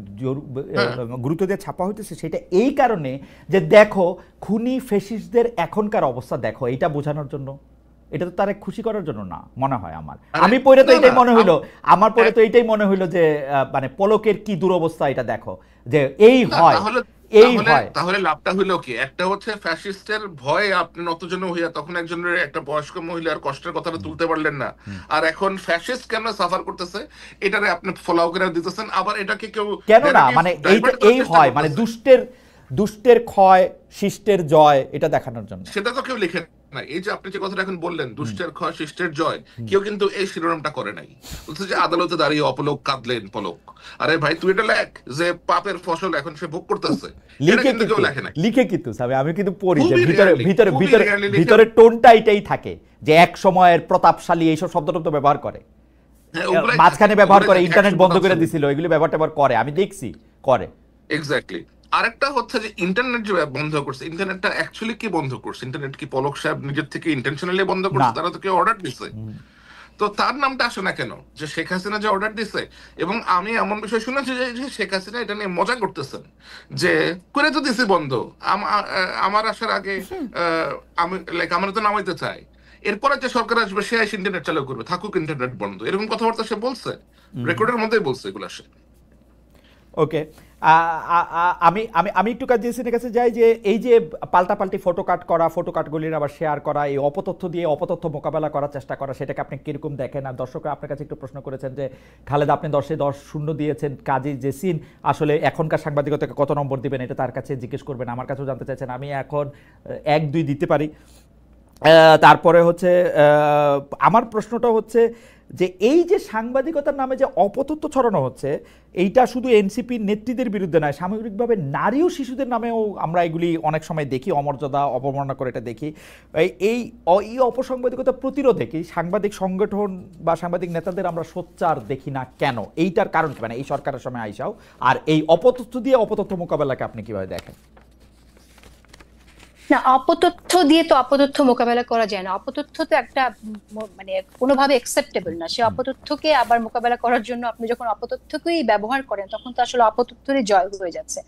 B: গুরুত্ব দিয়ে ছাপা হইতেছে, সেটা এই কারণে যে দেখো খুনি ফ্যাসিস্টদের এখনকার অবস্থা দেখো, এটা বোঝানোর জন্য? এটা তো তার খুশি করার জন্য না মনে হয় আমার।
C: আরে,
B: আমি পড়ে তো
C: না,
B: এটাই
C: না,
B: মনে হইলো, আমার পড়ে তো এটাই মনে হইলো যে মানে পলকের কি দুরবস্থা এটা দেখো, যে এই
C: না,
B: হয়
C: তাহলে
B: এই
C: তাহলে
B: হয়।
C: তাহলে লাভটা হইলো কি? একটা হচ্ছে ফ্যাসিস্টের ভয়ে আপনি নতজন হইয়া তখন একজনের একটা বয়স্ক মহিলার কষ্টের কথাটা তুলতে পারলেন না, আর এখন ফ্যাসিস্ট কেন সাফার করতেছে এটারে আপনি ফলো করে দিতেছেন, আবার এটাকে কেউ
B: কেন না,
C: narrative
B: মানে এই তো
C: divert করার
B: এই
C: চেষ্টা
B: হয় মানে
C: করতেছে।
B: দুষ্টের ক্ষয় শিষ্টের জয় এটা দেখানোর জন্য।
C: সেটা তো কেউ লিখে না। এই যে আপনি যে কথাটা এখন বললেন, দুষ্টের ক্ষয় শিষ্টের জয়, কেউ কিন্তু এই শিরোনামটা করে নাই। বলছে যে আদালতে দাঁড়িয়ে অপলোক কাঁদলেন পলক। আরে ভাই তুই এটা লেখ যে পাপের ফসল এখন সে ভোগ করতেছে, এটা
B: লিখে
C: কিন্তু কেউ
B: কিন্তু
C: লেখে নাই।
B: লিখে কিন্তু আমি কিন্তু পড়ি যে
C: খুবই
B: ভিতরে
C: রেয়ারলি,
B: ভিতরে
C: খুবই
B: ভিতরে
C: রেয়ারলি লিখে।
B: ভিতরে টোনটা এটাই থাকে যে এক সময়ের প্রতাপশালী এইসব শব্দটা তো ব্যবহার করে,
C: হ্যাঁ, ওগুলাই
B: মাঝখানে
C: থাকে,
B: ব্যবহার
C: ওগুলাই
B: করে,
C: থাকে,
B: ইন্টারনেট বন্ধ করে
C: 100%
B: দিছিল, এগুলি ব্যবহার করে, আমি দেখছি করে।
C: এক্স্যাক্টলি। আরেকটা হচ্ছে যে ইন্টারনেট যে বন্ধ করছে, ইন্টারনেটটা অ্যাকচুয়ালি কি বন্ধ করছে? ইন্টারনেট কি পলক সাহেব নিজের থেকে ইন্টেনশনালি বন্ধ
B: না।
C: করছে? তারা তো কেউ অর্ডার দিছে। তো তার নামটা আসে না কেন? যে শেখ হাসিনা যে অর্ডার দিছে। এবং আমি এমন বিষয় শুনেছি যে শেখ হাসিনা এটা নিয়ে মজা করতেছেন যে করে তো দিছি বন্ধ, আমার আসার আগে আমি লাইক আমার তো নামাইতে চাই, এরপরে যে সরকার আসবে সে এসে ইন্টারনেট চালু করবে, থাকুক ইন্টারনেট বন্ধ, এরকম কথাবার্তা সে বলছে, রেকর্ডের মধ্যেই বলছে এগুলো সে।
B: ওকে, আমি আমি আমি একটু কাজিয়াসিনের কাছে যাই যে এই যে পাল্টাপাল্টি ফটো কাট করা, ফটো কাটগুলির আবার শেয়ার করা, এই অপতথ্য দিয়ে অপতথ্য মোকাবেলা করার চেষ্টা করা, সেটাকে আপনি কিরকম দেখেন? আর দর্শকরা আপনার কাছে একটু প্রশ্ন করেছেন যে খালেদ আপনি 10-10 দিয়েছেন, কাজী জেসিন আসলে এখনকার সাংবাদিকতাকে কত নম্বর দিবেন এটা তার কাছে জিজ্ঞেস করবেন, আমার কাছেও জানতে চাইছেন। আমি এখন 1-2 দিতে পারি। তারপরে হচ্ছে আমার প্রশ্নটা হচ্ছে যে এই যে সাংবাদিকতার নামে যে অপতথ্য ছড়ানো হচ্ছে, এইটা শুধু এনসিপির নেত্রীদের বিরুদ্ধে নয়, সামগ্রিকভাবে নারী ও শিশুদের নামেও আমরা এগুলি অনেক সময় দেখি, অমর্যাদা অবমাননা করে এটা দেখি। এই অপসাংবাদিকতা প্রতিরোধে কি সাংবাদিক সংগঠন বা সাংবাদিক নেতাদের আমরা সোচ্চার দেখি না কেন? এইটার কারণ কি, মানে এই সরকারের সময় আইসাও, আর এই অপতথ্য দিয়ে অপতথ্য মোকাবেলাকে আপনি কিভাবে দেখেন?
A: না, অপতথ্য দিয়ে তো অপতথ্য মোকাবেলা করা যায় না। অপতথ্য তো একটা মানে কোনোভাবে একসেপ্টেবল না। সে অপতথ্যকে আবার মোকাবেলা করার জন্য আপনি যখন অপতথ্যকেই ব্যবহার করেন তখন তো আসলে অপতথ্যেরই জয় হয়ে যাচ্ছে।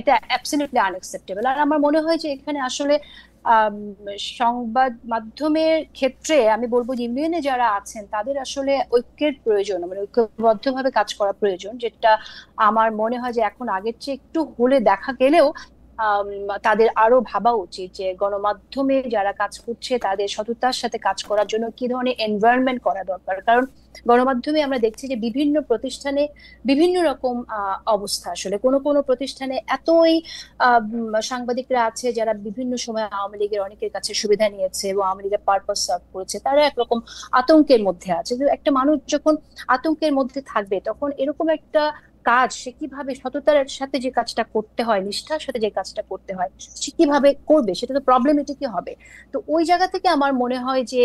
A: এটা অ্যাবসলিউটলি আনএক্সেপ্টেবল। আর আমার মনে হয় যে এখানে আসলে সংবাদ মাধ্যমের ক্ষেত্রে আমি বলবো যে ইউনিয়নে যারা আছেন তাদের আসলে ঐক্যের প্রয়োজন, মানে ঐক্যবদ্ধভাবে কাজ করা প্রয়োজন, যেটা আমার মনে হয় যে এখন আগের চেয়ে একটু হলে দেখা গেলেও তাদের আরো ভাবা উচিত যে গণমাধ্যমে যারা কাজ করছে তাদের সততার সাথে কাজ করার জন্য কি ধরনের এনভায়রনমেন্ট করা দরকার। কারণ গণমাধ্যমে আমরা দেখছি যে বিভিন্ন প্রতিষ্ঠানে বিভিন্ন রকম অবস্থা। আসলে কোনো কোনো প্রতিষ্ঠানে এতই সাংবাদিকরা আছে যারা বিভিন্ন সময় আওয়ামী লীগের অনেকের কাছে সুবিধা নিয়েছে এবং আওয়ামী লীগের পারপাস সার্ভ করেছে, তারা একরকম আতঙ্কের মধ্যে আছে। একটা মানুষ যখন আতঙ্কের মধ্যে থাকবে তখন এরকম একটা কাজ সে কিভাবে সততার সাথে যে কাজটা করতে হয়, নিষ্ঠার সাথে যে কাজটা করতে হয়, সে কিভাবে করবে? সেটা তো প্রবলেমেটিকই হবে। তো ওই জায়গা থেকে আমার মনে হয় যে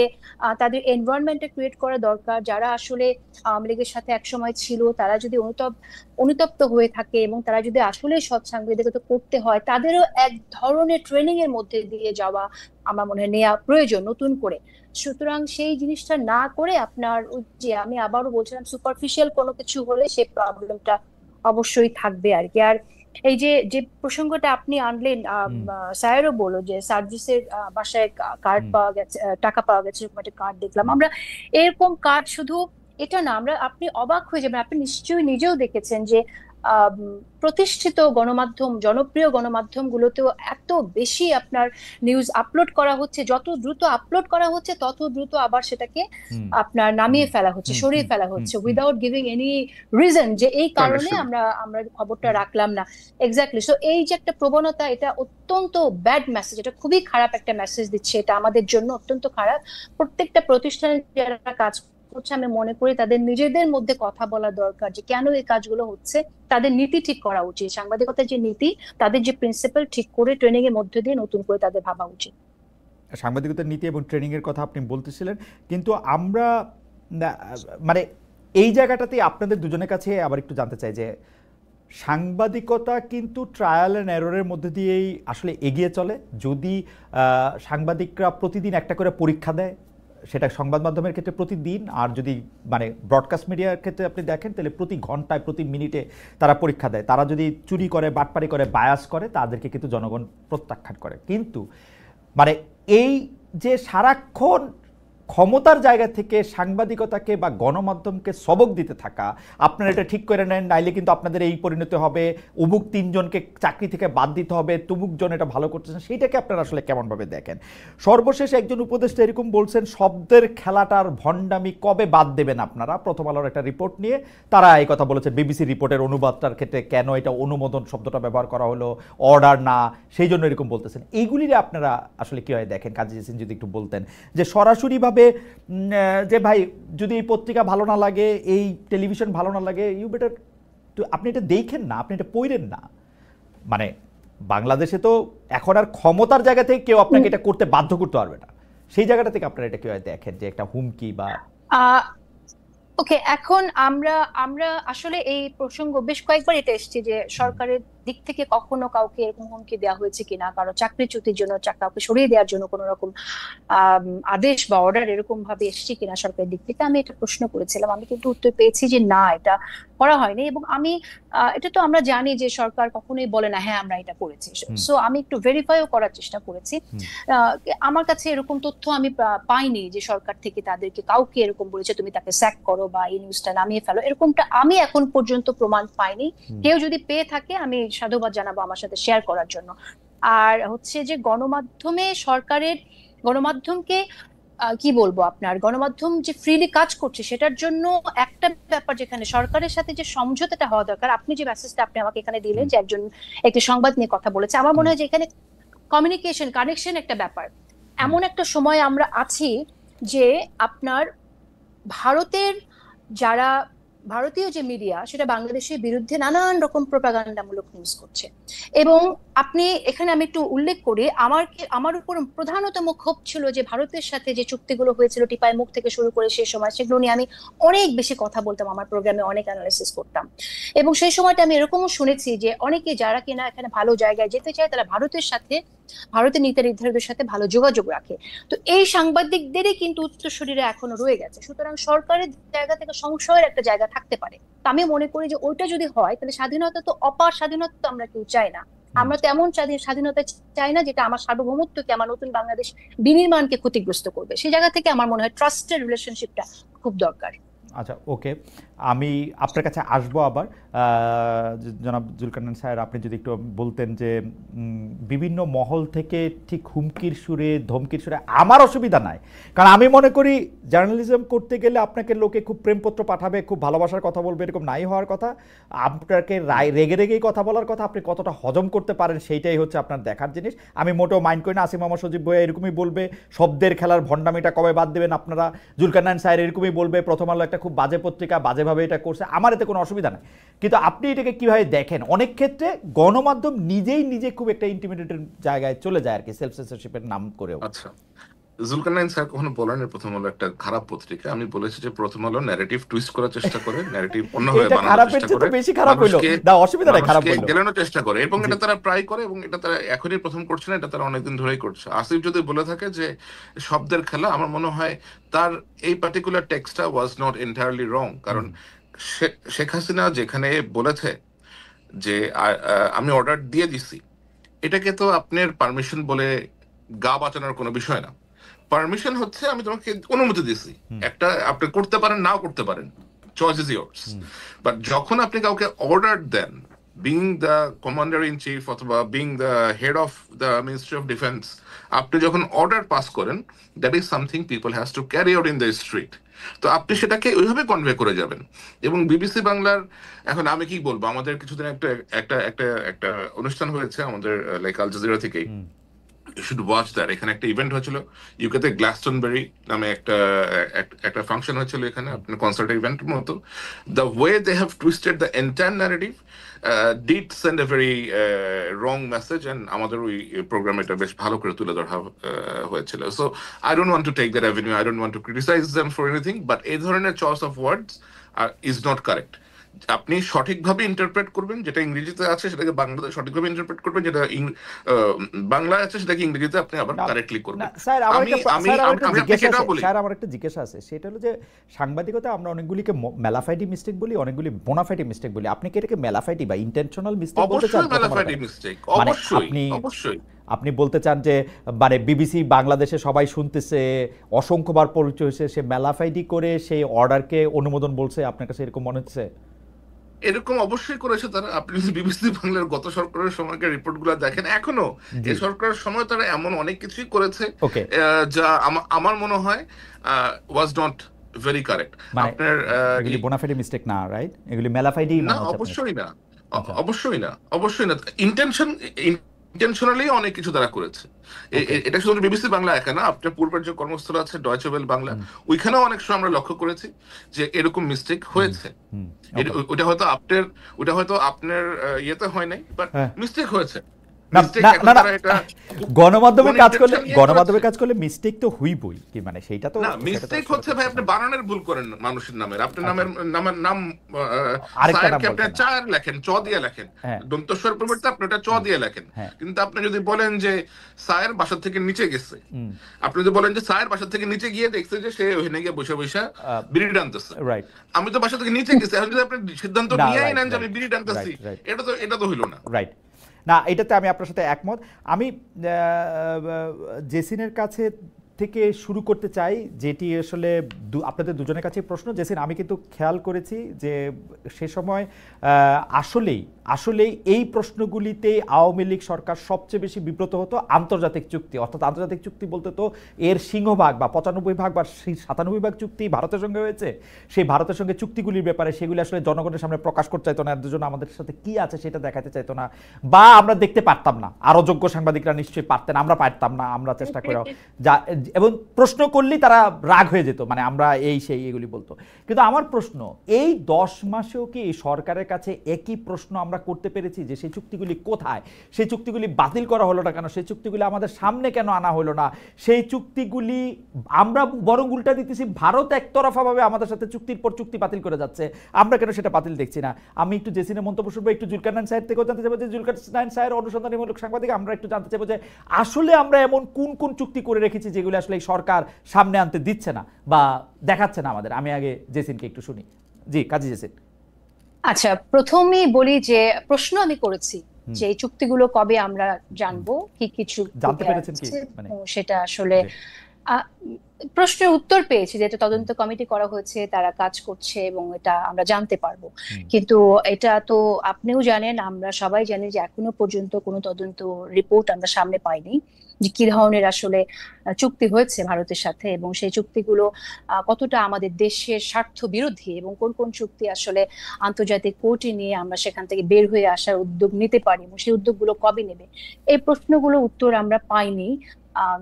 A: তাদের এনভায়রনমেন্টটা ক্রিয়েট করা দরকার। যারা আসলে আওয়ামী লীগের সাথে একসময় ছিল তারা যদি অনুতপ্ত হয়ে থাকে এবং তারা যদি আসলে সৎ সাংবাদিকতা করতে হয়, তাদেরও এক ধরনের ট্রেনিং এর মধ্যে দিয়ে যাওয়া আমার মনে হয় নেওয়া প্রয়োজন নতুন করে। সুতরাং সেই জিনিসটা না করে আপনার যে আমি আবারও বলছিলাম সুপারফিশিয়াল কোনো কিছু হলে সে প্রবলেমটা অবশ্যই থাকবে আর কি। আর এই যে যে প্রসঙ্গটা আপনি আনলেন, স্যারও বললো যে সার্জিসের বাসায় কার্ড পাওয়া গেছে, টাকা পাওয়া গেছে, একটা কার্ড দেখলাম আমরা। এরকম কার্ড শুধু এটা না, আপনি অবাক হয়ে যাবেন, আপনি নিশ্চয়ই নিজেও দেখেছেন যে প্রতিষ্ঠিত গণমাধ্যম, জনপ্রিয় গণমাধ্যম গুলোতেও এত বেশি আপনার নিউজ আপলোড করা হচ্ছে, যত দ্রুত আপলোড করা হচ্ছে তত দ্রুত আবার সেটাকে আপনার নামিয়ে ফেলা হচ্ছে, সরিয়ে ফেলা হচ্ছে উইদাউট গিভিং এনি রিজন যে এই কারণে আমরা খবরটা রাখলাম না। এক্স্যাক্টলি। সো এই যে একটা প্রবণতা, এটা অত্যন্ত ব্যাড মেসেজ, এটা খুবই খারাপ একটা মেসেজ দিচ্ছে, এটা আমাদের জন্য অত্যন্ত খারাপ। প্রত্যেকটা প্রতিষ্ঠানে যারা কাজ করছে আমি মনে করি তাদের নিজেদের মধ্যে কথা বলা দরকার যে কেন এই কাজগুলো হচ্ছে, তাদের নীতি ঠিক করা উচিত, সাংবাদিকতার যে নীতি, তাদের যে প্রিন্সিপাল ঠিক করে ট্রেনিং এর মধ্যে দিয়ে নতুন করে তাদের ভাবা উচিত।
B: সাংবাদিকতার নীতি এবং ট্রেনিং এর কথা আপনি বলতেছিলেন, কিন্তু আমরা মানে এই জায়গাটাতে আপনাদের দুজনের কাছে আবার একটু জানতে চাই যে সাংবাদিকতা কিন্তু ট্রায়াল অ্যান্ড এররের মধ্যে দিয়েই আসলে এগিয়ে চলে। যদি সাংবাদিকরা প্রতিদিন একটা করে পরীক্ষা দেয়, সেটা সংবাদ মাধ্যমের ক্ষেত্রে প্রতিদিন, আর যদি মানে ব্রডকাস্ট মিডিয়ার ক্ষেত্রে আপনি দেখেন তাহলে প্রতি ঘন্টায় প্রতি মিনিটে তারা পরীক্ষা দেয়। তারা যদি চুরি করে, বাটপারি করে, বায়াস করে, তাদেরকে কিন্তু জনগণ প্রত্যাখ্যান করে। কিন্তু মানে এই যে সারাক্ষণ ক্ষমতার জায়গা থেকে সাংবাদিকতাকে বা গণমাধ্যমকে সবক দিতে থাকা, আপনারা এটা ঠিক করে নেন নাইলে কিন্তু আপনাদের এই পরিণতি হবে, অমুক 3 জনকে চাকরি থেকে বাদ দিতে হবে, তুমুক জন এটা ভালো করতেছেন, সেইটাকে আপনারা আসলে কেমনভাবে দেখেন? সর্বশেষ একজন উপদেষ্টা এরকম বলছেন, শব্দের খেলাটার ভণ্ডামি কবে বাদ দেবেন আপনারা? প্রথম আলোর একটা রিপোর্ট নিয়ে তারা এই কথা বলেছে, বিবিসি রিপোর্টের অনুবাদটার ক্ষেত্রে কেন এটা অনুমোদন শব্দটা ব্যবহার করা হলো, অর্ডার না, সেই জন্য এরকম বলতেছেন। এইগুলিরে আপনারা আসলে কীভাবে দেখেন? কাজী জসিম যদি একটু বলতেন যে সরাসরিভাবে যে ভাই যদি এই পত্রিকা ভালো না লাগে, এই টেলিভিশন ভালো না লাগে, ইউ বেটার আপনি এটা দেখেন না, আপনি এটা পড়েন না। মানে বাংলাদেশে তো এখন আর ক্ষমতার জায়গা থেকে কেউ আপনাকে এটা করতে বাধ্য করতে পারবে না, সেই জায়গাটা থেকে আপনারা এটা কিভাবে দেখেন যে একটা হুমকি বা?
A: ওকে, এখন আমরা আমরা আসলে এই প্রসঙ্গ বেশ কয়েকবার এটা এসেছে যে সরকারের দিক থেকে কখনো কাউকে এরকম হুমকি দেওয়া হয়েছে কিনা, কারো চাকরিচ্যুতির জন্য, কাউকে সরিয়ে দেওয়ার জন্য কোনো রকম আদেশ বা অর্ডার এরকম ভাবে এসছে কিনা সরকারের দিক থেকে, আমি এটা প্রশ্ন করেছিলাম। আমি কিন্তু উত্তর পেয়েছি যে না, এটা করা হয়নি। এবং আমি এটা তো আমরা জানি যে সরকার কখনোই বলে না হ্যাঁ আমরা এটা করেছি। সো আমি একটু ভেরিফাইও করার চেষ্টা করেছি। আমার কাছে এরকম তথ্য আমি পাইনি যে সরকার থেকে তাদেরকে কাউকে এরকম বলেছে তুমি তাকে স্যাক করো বা এই নিউজটা নামিয়ে ফেলো, এরকমটা আমি এখন পর্যন্ত প্রমাণ পাইনি। কেউ যদি পেয়ে থাকে আমি সাধুবাদ জানাবো আমার সাথে শেয়ার করার জন্য। আর হচ্ছে যে গণমাধ্যমে সরকারের গণমাধ্যমকে কি বলবো, আপনার গণমাধ্যম যে ফ্রিলি কাজ করছে সেটার জন্য একটা ব্যাপার, যেখানে সরকারের সাথে যে সমঝোতাটা হওয়া দরকার। আপনি যে মেসেজটা আপনি আমাকে এখানে দিলেন যে একজন একটি সংবাদ নিয়ে কথা বলেছে, আমার মনে হয় যে এখানে কমিউনিকেশন, কানেকশন একটা ব্যাপার। এমন একটা সময় আমরা আছি যে আপনার ভারতীয় যে মিডিয়া সেটা বাংলাদেশের বিরুদ্ধে নানান রকম প্রোপাগান্ডামূলক নিউজ করছে। এবং আপনি এখানে আমি একটু উল্লেখ করি, আমার উপর প্রধানতম ক্ষোভ ছিল যে ভারতের সাথে যে চুক্তিগুলো হয়েছিল টিপাই মুখ থেকে শুরু করে সেই সময়, সেগুলো নিয়ে আমি অনেক বেশি কথা বলতাম, আমার প্রোগ্রামে অনেক অ্যানালাইসিস করতাম। এবং সেই সময়টা আমি এরকমও শুনেছি যে অনেকে যারা কিনা এখানে ভালো জায়গায় যেতে চায় তারা ভারতের নীতি নির্ধারকদের সাথে ভালো যোগাযোগ রাখে। তো এই সাংবাদিকদেরই কিন্তু উত্তরসূরিরা এখনো রয়ে গেছে। সুতরাং সরকারের জায়গা থেকে সংশয়ের একটা জায়গা থাকতে পারে। তো আমি মনে করি যে ওইটা যদি হয় তাহলে স্বাধীনতা তো অপার স্বাধীনতা তো আমরা কেউ চাই না। আমরা তো এমন স্বাধীনতা চাই না যেটা আমার সার্বভৌমত্বকে, আমার নতুন বাংলাদেশ বিনির্মাণকে ক্ষতিগ্রস্ত করবে। সেই জায়গা থেকে আমার মনে হয় ট্রাস্টের রিলেশনশিপটা খুব দরকার।
B: আচ্ছা, ওকে, আমি আপনার কাছে আসবো আবার। জনাব জুলকারনাইন স্যার, আপনি যদি একটু বলতেন যে বিভিন্ন মহল থেকে ঠিক হুমকির সুরে, ধমকির সুরে, আমার অসুবিধা নাই, কারণ আমি মনে করি জার্নালিজম করতে গেলে আপনাকে লোকে খুব প্রেমপত্র পাঠাবে, খুব ভালোবাসার কথা বলবে, এরকম নাই হওয়ার কথা। আপনাকে রেগে রেগেই কথা বলার কথা, আপনি কতটা হজম করতে পারেন সেইটাই হচ্ছে আপনার দেখার জিনিস। আমি মোটেও মাইন্ড করি না। আসিফ মাহমুদ সজীব ভাই এরকমই বলবে, শব্দের খেলার ভণ্ডামিটা কবে বাদ দেবেন আপনারা। জুলকারনাইন স্যার এরকমই বলবে, প্রথম আলো একটা খুব বাজে পত্রিকা, বাজেভাবে এটা করছে, আমার এতে কোনো অসুবিধা নাই। কিন্তু আপনি এটাকে কিভাবে দেখেন? অনেক ক্ষেত্রে গণমাধ্যম নিজে খুব একটা ইন্টিমিডেটেড জায়গায় চলে যায় আর কি, সেলফ সেন্সরশিপের নাম করেও।
C: আচ্ছা, জুলকারনাইন স্যার কখনো বলেন প্রথম আলো একটা খারাপ পত্রিকা। আমি বলেছি যে প্রথম আলো ন্যারেটিভ টুইস্ট করার চেষ্টা করে, ন্যারেটিভ অন্যভাবে বানানোর চেষ্টা করে,
B: বেশি খারাপ হইলো না, অসুবিধা নাই, খারাপ হইলো
C: গেলানোর চেষ্টা করে, এবং এটা তারা প্রায় করে, এবং এটা তারা এখনই প্রথম করছে না, এটা তারা অনেকদিন ধরেই করছে। আসিফ যদি বলে থাকে যে শব্দের খেলা, আমার মনে হয় তার এই পার্টিকুলার টেক্সটটা ওয়াজ নট এন্টায়ারলি রং। কারণ শেখ হাসিনা যেখানে বলেছে যে আমি অর্ডার দিয়ে দিছি, এটাকে তো আপনার পারমিশন বলে গা বাঁচানোর কোনো বিষয় না। পারমিশন হচ্ছে আমি তোমাকে অনুমতি দিছি, একটা আপনি করতে পারেন, নাও করতে পারেন, চয়েস ইজ ইয়ার্স। বাট যখন আপনি কাউকে অর্ডার দেন, being the commander in chief অথবা being the head of the ministry of defence, আপনি যখন অর্ডার পাস করেন, that is something people has to carry out in the street. তো আপনি সেটাকে ওইভাবে কনভে করে যাবেন। এবং বিবিসি বাংলার, এখন আমি কি বলবো, আমাদের কিছুদিন একটা একটা একটা একটা অনুষ্ঠান হয়েছে আমাদের লাইক আল জাজিরা থেকেই, you should watch that. এখানে একটা ইভেন্ট হয়েছিল ইউকেতে, গ্লাসটনবেরি নামে একটা ফাংশন হয়েছিল এখানে, আপনার কনসার্ট ইভেন্টের মতো। The way they have twisted the entire narrative did send a very wrong message, and আমাদের ওই প্রোগ্রামে এটা বেশ ভালো করে তুলে ধরা হয়েছিল। So I don't want to take that avenue, I don't want to criticize them for anything, but এই ধরনের choice of words is not correct. আপনি সঠিকভাবে ইন্টারপ্রেট করবেন, যেটা ইংরেজিতে আছে সেটাকে বাংলাতে সঠিকভাবে ইন্টারপ্রেট করবেন, যেটা বাংলায় আছে সেটাকে ইংরেজিতে আপনি আবার কারেক্টলি করবেন।
B: স্যার আমার একটা জিজ্ঞাসা আছে, সেটা হলো যে সাংবাদিকতা আমরা অনেকগুলিকে মেলাফাইডি মিস্টেক বলি, অনেকগুলি বোনাফাইডি মিস্টেক বলি। আপনি কি এটাকে মেলাফাইডি বা ইন্টেনশনাল মিস্টেক বলতে চান?
C: মেলাফাইডি মিস্টেক অবশ্যই,
B: আপনি বলতে চান যে মানে বিবিসি বাংলাদেশে সবাই শুনতেছে, অসংখ্যবার পরিচয় হয়েছে, সে মেলাফাইডি করে সেই অর্ডারকে অনুমোদন বলছে, আপনার কাছে এরকম মনে হচ্ছে?
C: এরকম অবশ্যই করেছে তারা। আপনি যদি বিবিসি বাংলার গত সরকারের সময়কার রিপোর্ট গুলা দেখেন, এখনো
B: জি,
C: এই সরকারের সময় তারা এমন অনেক কিছুই করেছে
B: ওকে।
C: যা আমার মনে হয় ওয়াজ নট ভেরি কারেক্ট।
B: মানে
C: আপনার
B: এগুলি বোনাফাইডি মিস্টেক না, রাইট? এগুলি মেলাফাইডি
C: না,
B: মনে হচ্ছে আপনার কাছে?
C: অবশ্যই না,
B: আচ্ছা,
C: অবশ্যই না, অবশ্যই না। ইন্টেনশনালি অনেক কিছু তারা করেছে।
B: ওকে।
C: এটা শুধু বিবিসি বাংলা একা না, আপনার পূর্বের যে কর্মস্থল আছে ডয়চে ওয়েল বাংলা,
B: হুম
C: ওইখানেও অনেক সময় আমরা লক্ষ্য করেছি যে এরকম মিস্টেক
B: হুম
C: হয়েছে।
B: হুম ওকে।
C: ওটা হয়তো আপনার ইয়েতে হয় নাই, বাট
B: হ্যাঁ।
C: মিস্টেক হয়েছে।
B: না
C: মিস্টেক
B: না
C: এখন
B: না না,
C: তারা এটা
B: গণমাধ্যমে
C: কোন
B: কাজ করলে,
C: ইন্টেনশন নিয়ে
B: গণমাধ্যমে
C: করেছে।
B: কাজ করলে মিস্টেক তো হইবই, কি মানে সেইটা তো,
C: না,
B: সেটা তো
C: মিস্টেক
B: সেটা
C: হচ্ছে
B: তো
C: ভাই,
B: একটা
C: আপনি
B: স্বাভাবিক।
C: বানানের ভুল করেন মানুষের নামের। আপনার
B: আচ্ছা,
C: নামের নাম
B: আরেকটা নাম
C: সায়েরকে আপনি
B: বলছেন না।
C: চায়ের লেখেন, চ দিয়ে লেখেন,
B: হ্যাঁ
C: দন্তস্বর পরিবর্তে আপনি ওটা চ
B: হ্যাঁ
C: দিয়ে লেখেন।
B: হ্যাঁ।
C: কিন্তু আপনি যদি বলেন যে সায়ের বাসা থেকে নিচে গেছে,
B: হুম
C: আপনি যদি বলেন যে সায়ের বাসা থেকে নিচে গিয়ে দেখছে যে সে ওখানে গিয়ে বসে বসে বিড়ি টানতেছে,
B: রাইট।
C: আমি তো বাসা থেকে নিচে গেছি, এখন যদি আপনি সিদ্ধান্ত
B: না,
C: নিয়েই
B: রাইট
C: নেন যে আমি
B: রাইট
C: বিড়ি টানতেছি,
B: রাইট রাইট
C: এটা তো হইলো না।
B: রাইট। না, এটাতে আমি আপনার সাথে একমত। আমি জেসিনের কাছে থেকে শুরু করতে চাই, যেটি আসলে আপনাদের দুজনের কাছে প্রশ্ন। জেসিন, আমি কিন্তু খেয়াল করেছি যে সে সময় আসলেই আসলেই এই প্রশ্নগুলিতে আওয়ামী লীগ সরকার সবচেয়ে বেশি বিব্রত হতো। আন্তর্জাতিক চুক্তি, অর্থাৎ আন্তর্জাতিক চুক্তি বলতে তো এর সিংহভাগ বা 95% বা 97% চুক্তি ভারতের সঙ্গে হয়েছে। সেই ভারতের সঙ্গে চুক্তিগুলির ব্যাপারে সেগুলি আসলে জনগণের সামনে প্রকাশ করতে চাইতো না, এর জন্য আমাদের সাথে কি আছে সেটা দেখাতে চাইতো না, বা আমরা দেখতে পারতাম না। আরও যোগ্য সাংবাদিকরা নিশ্চয়ই পারতেন, আমরা পারতাম না, আমরা চেষ্টা করে যা, এবং প্রশ্ন করলেই তারা রাগ হয়ে যেত, মানে আমরা এই সেই এগুলি বলতো। কিন্তু আমার প্রশ্ন, এই 10 মাসেও কি সরকারের কাছে একই প্রশ্ন আমরা করতে পেরেছি যে সেই চুক্তিগুলি কোথায়, সেই চুক্তিগুলি বাতিল করা হলো না কেন, সেই চুক্তিগুলি আমাদের সামনে কেন আনা হলো না, সেই চুক্তিগুলি আমরা বরং উল্টা দিতেছি, ভারত একতরফাভাবে আমাদের সাথে চুক্তির পর চুক্তি বাতিল করে যাচ্ছে, আমরা কেন সেটা বাতিল দেখছি না? আমি একটু জেসিনের মন্তব্য শুনবো, একটু জুলকারনাইন সাহেব থেকেও জানতে চাইবো যে জুলকারনাইন সাহেব অনুসন্ধানীমূলক সাংবাদিক, আমরা একটু জানতে চাইবো যে আসলে আমরা এমন কোন কোন চুক্তি করে রেখেছি যেগুলো আসলে এই সরকার সামনে আনতে দিচ্ছে না বা দেখাচ্ছে না আমাদের। আমি আগে জেসিনকে একটু শুনি। জি, কাজী জেসিন।
A: আচ্ছা, প্রথমেই বলি যে প্রশ্ন আমি করেছি
B: হুম
A: যে এই চুক্তিগুলো কবে আমরা
B: হুম।
A: জানবো, কি কি
B: জানতে
A: চুক্তি
B: পেরেছেন কি
A: আছে,
B: মানে?
A: সেটা আসলে
B: জি
A: আহ, প্রশ্নের উত্তর পেয়েছি, যেটা
B: হুম
A: তদন্ত কমিটি করা হয়েছে, তারা কাজ করছে এবং এটা আমরা জানতে পারবো।
B: হুম
A: কিন্তু এটা তো আপনিও জানেন, আমরা সবাই জানি যে এখনো পর্যন্ত কোনো তদন্ত রিপোর্ট আমরা সামনে পাইনি যে কি ধরনের আসলে চুক্তি হয়েছে ভারতের সাথে, এবং সেই চুক্তিগুলো কতটা আমাদের দেশের স্বার্থ বিরোধী, এবং কোন কোন চুক্তি আসলে আন্তর্জাতিক কোর্টে নিয়ে আমরা সেখান থেকে বের হয়ে আসার উদ্যোগ নিতে পারি, এবং সেই উদ্যোগগুলো কবে নেবে। এই প্রশ্নগুলো উত্তর আমরা পাইনি।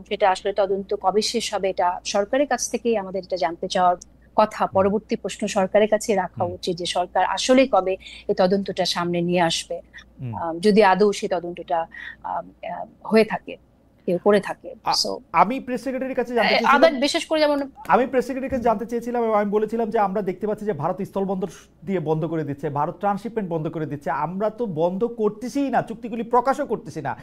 A: সেটা আসলে তদন্ত কবে শেষ হবে, এটা সরকারের কাছ থেকেই আমাদের এটা জানতে চাওয়ার কথা।
B: হুম
A: পরবর্তী প্রশ্ন সরকারের কাছে রাখা
B: হুম
A: উচিত যে সরকার আসলে কবে এই তদন্তটা সামনে নিয়ে আসবে,
B: হুম।
A: যদি আদৌ সেই তদন্তটা হয়ে থাকে, কেউ করে থাকে। সো
B: আমি প্রেস সেক্রেটারির কাছে জানতে চেয়েছিলাম,
A: আবার বিশেষ করে যেমন
B: আমি প্রেস সেক্রেটারির কাছে জানতে চেয়েছিলাম এবং আমি বলেছিলাম যে আমরা দেখতে পাচ্ছি যে ভারত স্থলবন্দর দিয়ে বন্ধ করে দিচ্ছে, ভারত ট্রান্সশিপমেন্ট বন্ধ করে দিচ্ছে, আমরা তো বন্ধ করতেছি না, চুক্তিগুলি প্রকাশও করতেছি না।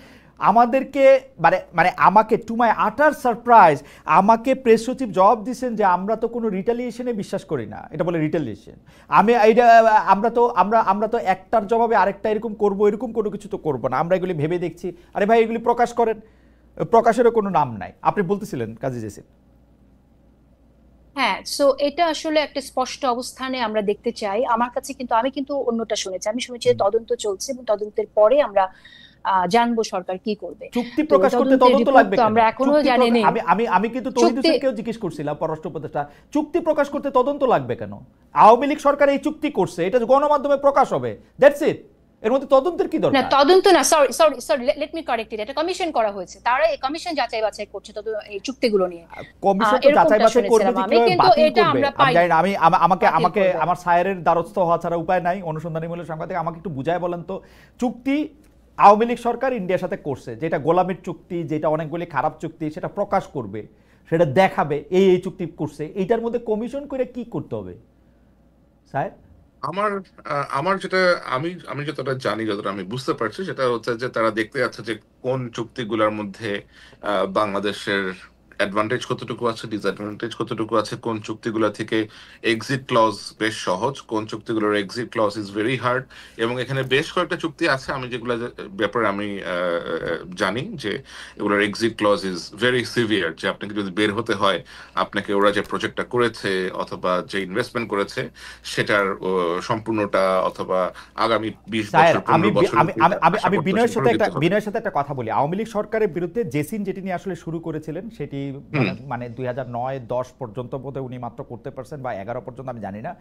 B: আমাদেরকে মানে মানে আমাকে, টু মাই আটার সারপ্রাইজ, আমাকে প্রেস সচিব জবাব দিচ্ছেন যে আমরা তো কোনো রিটালিয়েশনে বিশ্বাস করি না, এটা বলে রিটালিয়েশন। আমি এটা, আমরা তো একটার জবাবে আরেকটা এরকম করব, এরকম কোনো কিছু তো করবো না, আমরা এগুলি ভেবে দেখছি। আরে ভাই, এগুলি প্রকাশ করেন, প্রকাশেরও কোনো নাম নাই। আপনি বলতেছিলেন কাজী জেসিন।
A: হ্যাঁ, সো এটা আসলে একটা স্পষ্ট অবস্থানে আমরা দেখতে চাই। আমার কাছে কিন্তু, আমি কিন্তু অন্যটা শুনেছি, আমি শুনেছি যে তদন্ত চলছে এবং তদন্তের পরে আমরা জানবো সরকার কি করবে।
B: চুক্তি
A: তো
B: প্রকাশ করতে
A: তদন্তের
B: তদন্ত
A: রিপোর্ট
B: লাগবে
A: তো
B: কেন?
A: আমরা এখনো
B: চুক্তি
A: জানি নেই।
B: আমি আমি আমি কিন্তু তৌহিদ
A: চুক্তি,
B: হোসেনকেও জিজ্ঞেস করছিলাম, পররাষ্ট্র উপদেষ্টা, চুক্তি প্রকাশ করতে তদন্ত লাগবে কেন? আওয়ামী লীগ সরকার এই চুক্তি করছে, এটা গণমাধ্যমে প্রকাশ হবে, দ্যাটস ইট। এর মধ্যে তদন্তের কি
A: না
B: দরকার?
A: তদন্ত না, sorry sorry sorry, let me correct it, এটা কমিশন করা হয়েছে, তারা এই কমিশন যাচাই বাছাই করছে এই চুক্তিগুলো নিয়ে।
B: কমিশন তো যাচাই
A: এরকমটা
B: বাছাই করবে
A: শুনেছিলাম
B: যে
A: আমি,
B: কিভাবে
A: কিন্তু
B: বাতিল
A: এটা
B: করবে।
A: আমরা
B: আমি
A: পাই
B: জানি না, আমাকে
A: বাতিল
B: আমাকে
A: করবে।
B: আমার সায়েরের দ্বারস্থ হওয়া ছাড়া উপায় নাই। অনুসন্ধানীমূলক সাংবাদিক, আমাকে একটু বুঝায় বলেন তো, চুক্তি আওয়ামী লীগ সরকার ইন্ডিয়ার সাথে করছে, যেটা গোলামির চুক্তি, যেটা অনেকগুলি খারাপ চুক্তি, সেটা প্রকাশ করবে, সেটা দেখাবে এই চুক্তি করছে। এইটার মধ্যে কমিশন করে কি করতে হবে স্যার?
C: আমার আমার যেটা, আমি আমি যতটা জানি, যতটা আমি বুঝতে পারছি, সেটা হচ্ছে যে তারা দেখতে যাচ্ছে যে কোন চুক্তিগুলোর মধ্যে বাংলাদেশের অ্যাডভান্টেজ কতটুকু আছে, ডিসঅ্যাডভান্টেজ কতটুকু আছে, কোন চুক্তিগুলো থেকে এক্সিট ক্লজ বেশ সহজ, কোন চুক্তিগুলোর exit clause is very hard. এবং এখানে বেশ কয়েকটা চুক্তি আছে আমি যেগুলো ব্যাপারে আমি জানি যে এগুলোর exit clause is very severe, যে আপনাকে যদি বের হতে হয় আপনাকে ওরা যে প্রজেক্টটা করেছে অথবা যে ইনভেস্টমেন্ট করেছে সেটার সম্পূর্ণটা অথবা আগামী 20 বছর 15 বছর
B: আমি বিনয়ের সাথে একটা কথা বলি। আওয়ামী লীগ সরকারের বিরুদ্ধে জেসিন যেটি নিয়ে আসলে শুরু করেছিলেন সেটি মানে 2009-10 পর্যন্ত বোধহয় উনি মাত্র করতে পারছেন, বা 11 পর্যন্ত, আমি জানি না।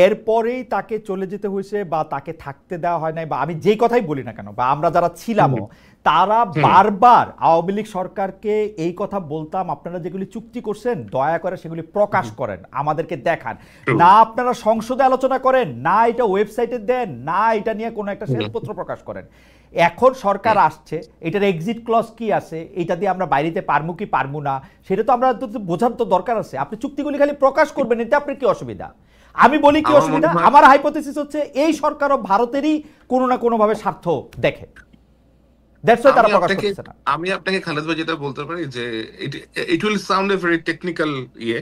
B: এরপরেই তাকে চলে যেতে হয়েছে বা তাকে থাকতে দেওয়া হয় নাই, বা আমি যেই কথাই বলি না কেন, বা আমরা যারা ছিলামও তারা বারবার আওয়ামী লীগ সরকারকে এই কথা বলতাম, আপনারা যেগুলি চুক্তি করছেন দয়া করে সেগুলি প্রকাশ করেন, আমাদেরকে দেখান না। আপনারা সংসদে আলোচনা করেন না, এটা ওয়েবসাইটে দেন না, এটা নিয়ে কোনো একটা শ্বেতপত্র প্রকাশ করেন। এখন সরকার আসছে, এটার এক্সিট ক্লজ কি আছে, এটা দিয়ে আমরা বাইরেতে পারমু কি পারমু না, সেটা তো আমরা বোঝার তো দরকার আছে। আপনি চুক্তিগুলি খালি প্রকাশ করবেন, এতে আপনার কি অসুবিধা? আমি বলি কি অসুবিধা? আমার হাইপোথেসিস হচ্ছে এই সরকারও ভারতেরই কোনো না কোনো ভাবে স্বার্থ দেখে।
C: আমি আপনাকে খালেদ ভাই যেটা বলতে পারি যে it will sound a very technical ইয়ে।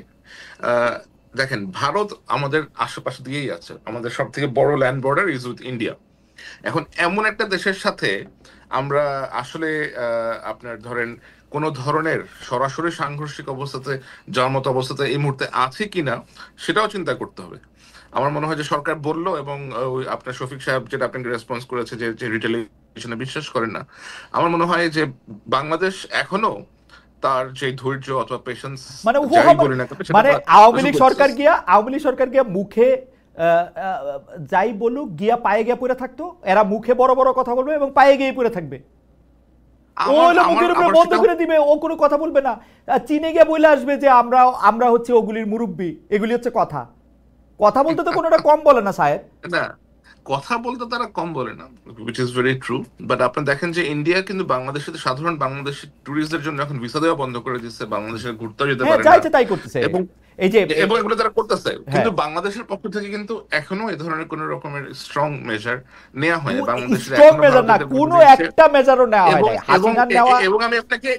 C: দেখেন, ভারত আমাদের আশেপাশে দিয়েই আছে, আমাদের সব থেকে বড় land border is with India. এখন এমন একটা দেশের সাথে আমরা আসলে আপনার ধরেন কোন ধরনের সরাসরি সাংঘর্ষিক অবস্থাতে যাওয়ার মতো অবস্থাতে এই মুহূর্তে আছে কিনা সেটাও চিন্তা করতে হবে। আমার মনে হয় যে সরকার বললো, এবং আপনার শফিক সাহেব যেটা আপনাকে রেসপন্স করেছে যে রিটেলিয়েশনে বিশ্বাস করেন না, আমার মনে হয় যে বাংলাদেশ এখনো তার যে ধৈর্য অথবা পেশেন্স,
B: মানে আওয়ামী লীগ সরকার গিয়া মুখে যাই বলুক গিয়া পায়ে গিয়ে পড়ে থাকতো, এরা মুখে বড় বড় কথা বলবে এবং পায়ে গিয়ে পড়ে থাকবে। মুখের উপরে বন্ধ করে দিবে, ও কোনো কথা বলবে না। চীনে গিয়ে বলে আসবে যে আমরা হচ্ছে ওগুলির মুরব্বী, এগুলি হচ্ছে কথা বলতে তো কোনোটা কম বলে না সাহেব।
C: না, কথা বলতে তারা কম বলে না, which is very true, but আপনি দেখেন যে ইন্ডিয়া কিন্তু বাংলাদেশে সাধারণ বাংলাদেশি টুরিস্টদের জন্য এখন ভিসা দেওয়া বন্ধ করে দিচ্ছে, বাংলাদেশে ঘুরতে যেতে পারে না,
B: চাইছে তাই করতেছে,
C: এবং এগুলো তারা করতেছে। কিন্তু বাংলাদেশের পক্ষ থেকে কিন্তু এখনো এই ধরনের কোন রকমের স্ট্রং মেজার নেওয়া হয় বাংলাদেশের,
B: কোনো একটা মেজারও নেওয়া হয় না।
C: এবং আমি আপনাকে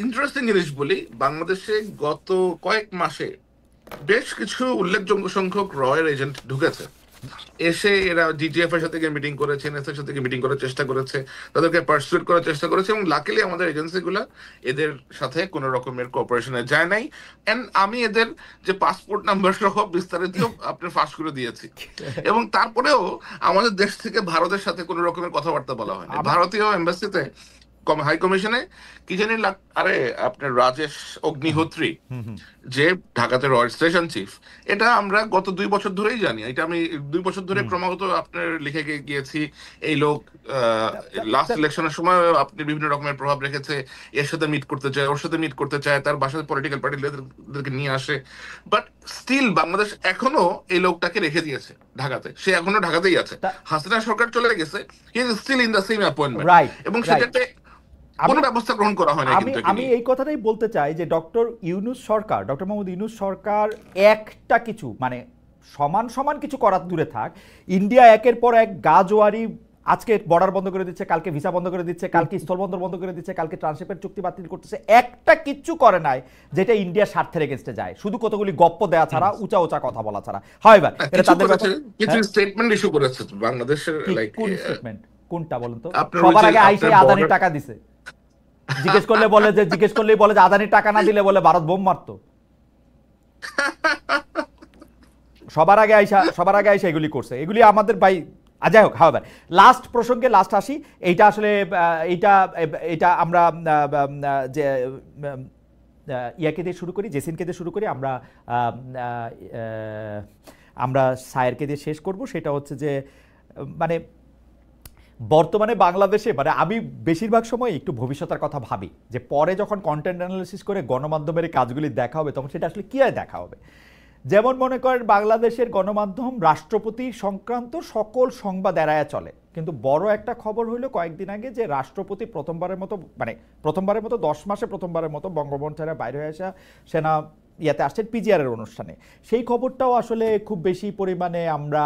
C: ইন্টারেস্টিং জিনিস বলি, বাংলাদেশে গত কয়েক মাসে বেশ কিছু উল্লেখযোগ্য সংখ্যক রয়ের এজেন্ট ঢুকেছে, এসে এরা ডিজিএফ এর সাথে মিটিং করেছে, এনএস এর সাথে মিটিং করার চেষ্টা করেছে, তাদেরকে পারসুয়েট করার চেষ্টা করেছে, এবং লাকিলি আমাদের এজেন্সিগুলো এদের সাথে কোনো রকমের কোঅপারেশনে যায় নাই। এন্ড আমি এদের যে পাসপোর্ট নাম্বার সহ বিস্তারিত আপনার ফাঁস করে দিয়েছি, এবং তারপরেও আমাদের দেশ থেকে ভারতের সাথে কোনো রকমের কথাবার্তা বলা হয়নি। ভারতীয় এম্বাসিতে হাই কমিশনে কি জানি আরে আপনার রাজেশ অগ্নিহোত্রী যে ঢাকাতে রয়্যাল স্টেশন চিফ, এটা আমরা গত 2 বছর ধরেই জানি, এটা আমি 2 বছর ধরে ক্রমাগত আপনার লিখে গিয়েছি। এই লোক লাস্ট ইলেকশনের সময় আপনি বিভিন্ন রকমের প্রভাব রেখেছে, এর সাথে মিট করতে চায়, ওর সাথে মিট করতে চায়, তার বাসায় পলিটিক্যাল পার্টি লিডারদেরকে নিয়ে আসে, বাট স্টিল বাংলাদেশ এখনো এই লোকটাকে রেখে দিয়েছে ঢাকাতে, সে এখনো ঢাকাতেই আছে। হাসিনা সরকার চলে গেছে, he is still in the same appointment, এবং সেটাতে কোনো ব্যবস্থা গ্রহণ করা হয় না।
B: আমি এই কথাটাই বলতে চাই যে ডক্টর মোহাম্মদ ইউনূস সরকার একটা কিছু মানে সমান কিছু করার দূরে থাক, ইন্ডিয়া একের পর এক গাজোয়ারি, আজকে বর্ডার বন্ধ করে দিচ্ছে, কালকে ভিসা বন্ধ করে দিচ্ছে, কালকে স্থলবন্দর বন্ধ করে দিচ্ছে, কালকে ট্রান্সশিপের চুক্তি বাতিল করতেছে, একটা কিচ্ছু করে নাই যেটা ইন্ডিয়ার স্বার্থের এগেইনস্টে যায়, শুধু কতগুলি গপ্প দেওয়া ছাড়া, উঁচা কথা বলা ছাড়া। হয় ভাই, এটা তাদের
C: কিছু স্টেটমেন্ট ইস্যু করেছে বাংলাদেশের, লাইক
B: কোন স্টেটমেন্ট, কোনটা বলেন তো? সবার আগে আইসা আদানি টাকা দিছে, জিজ্ঞেস করলেই বলে যে আদানি টাকা না দিলে বলে ভারত বোম মারতো। সবার আগে আইসা এগুলি করছে, এগুলি আমাদের ভাই। যাই হোক, হাওয়ার লাস্ট প্রসঙ্গে আসি। এইটা আসলে এইটা আমরা যে ইয়াকে দিয়ে শুরু করি, জেসিনকে দিয়ে শুরু করি, আমরা সায়েরকে দিয়ে শেষ করব। সেটা হচ্ছে যে মানে বর্তমানে বাংলাদেশে, মানে আমি বেশিরভাগ সময় একটু ভবিষ্যতের কথা ভাবি, যে পরে যখন কন্টেন্ট অ্যানালিসিস করে গণমাধ্যমের কাজগুলি দেখা হবে তখন সেটা আসলে কী দেখা হবে। যেমন মনে করেন বাংলাদেশের গণমাধ্যম রাষ্ট্রপতি সংক্রান্ত সকল সংবাদ এড়ায়া চলে, কিন্তু বড় একটা খবর হইলো কয়েকদিন আগে যে রাষ্ট্রপতি প্রথমবারের মতো 10 মাসে প্রথমবারের মতো বঙ্গভবন ছেড়ে বাইরে হয়ে আসা সেনা ইয়াতে আসছেন পিজিআর এর অনুষ্ঠানে। সেই খবরটাও আসলে খুব বেশি পরিমাণে আমরা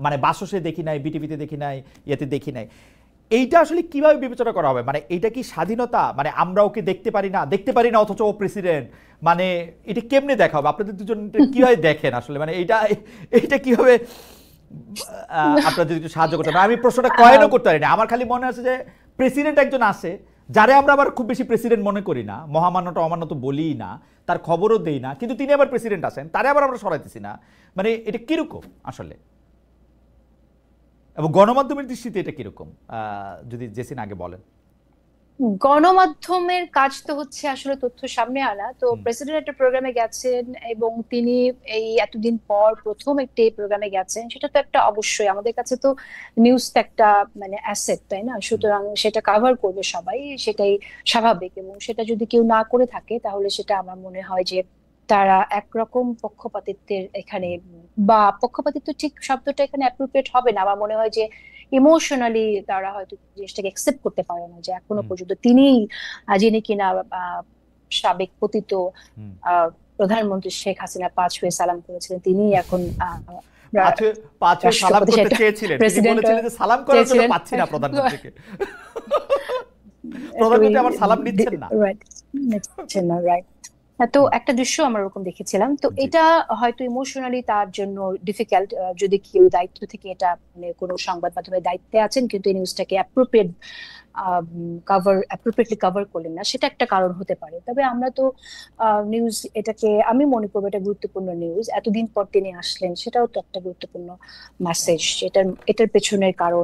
B: মানে বাসসে দেখি নাই, বিটিভিতে দেখি নাই, ইয়াতে দেখি নাই। এইটা আসলে কিভাবে বিবেচনা করা হবে? মানে এটা কি স্বাধীনতা, মানে আমরা ওকে দেখতে পারি না অথচ ও প্রেসিডেন্ট, মানে এটা কেমনে দেখা হবে? আপনাদের দুজন কিভাবে দেখেন আসলে, মানে এইটা কিভাবে আপনারা যদি একটু সাহায্য করতে পারেন। আমি প্রশ্নটা কয়েনও করতে পারি না, আমার খালি মনে আছে যে প্রেসিডেন্ট একজন আছে যারে আমরা আবার খুব বেশি প্রেসিডেন্ট মনে করি না, মহামান্যটা অমান্য তো বলিই না, তার খবরও দেই না, কিন্তু তিনি আবার প্রেসিডেন্ট আছেন, তারে আবার আমরা সরাইতেছি না। মানে এটা কিরকম আসলে, এবং গণমাধ্যমের দৃষ্টিতে এটা কিরকম, যদি জেসিন আগে বলেন।
A: গণমাধ্যমের কাজ তো হচ্ছে আসলে তথ্য সামনে আনা। তো প্রেসিডেন্ট একটা প্রোগ্রামে গেছেন এবং তিনি এই এতদিন পর প্রথম একটি প্রোগ্রামে গেছেন, সেটা তো একটা অবশ্যই আমাদের কাছে তো নিউজ তো একটা মানে অ্যাসেট, তাই না? সুতরাং সেটা কাভার করবে সবাই, সেটাই স্বাভাবিক। এবং সেটা যদি কেউ না করে থাকে তাহলে সেটা আমার মনে হয় যে তারা একরকম পক্ষপাতিত্বের এখানে, বা পক্ষপাতিত্ব ঠিক শব্দটা এখানে অ্যাপ্রোপ্রিয়েট হবে না, আমার মনে হয় যে ইমোশনালি তারা হয়তো জিনিসটাকে একসেপ্ট করতে পারে না যে এখনো পর্যন্ত তিনি, যিনি কিনা সাবেক পতিত প্রধানমন্ত্রী শেখ হাসিনা পাঁচ হয়ে সালাম করেছিলেন, তিনি এখন
B: সালাম করতে চেয়েছিলেন, তিনি বলেছিলেন যে সালাম করার জন্য পাচ্ছি না প্রধানমন্ত্রীকে, প্রধানমন্ত্রী আমার সালাম নিচ্ছেন না,
A: রাইট। তো একটা দৃশ্য আমরা ওরকম দেখেছিলাম। তো এটা হয়তো ইমোশনালি তার জন্য ডিফিকাল্ট, যদি কেউ দায়িত্ব থেকে এটা মানে কোনো সংবাদ মাধ্যমের দায়িত্বে আছেন কিন্তু এই নিউজটাকে অ্যাপ্রোপ্রিয়েটলি কভার করলেন না, সেটা একটা কারণ হতে পারে। তবে আমরা তো নিউজ, এটাকে আমি মনে করবো এটা গুরুত্বপূর্ণ নিউজ, এতদিন পর তিনি আসলেন, সেটাও তো একটা গুরুত্বপূর্ণ মেসেজ। এটার পেছনের আরো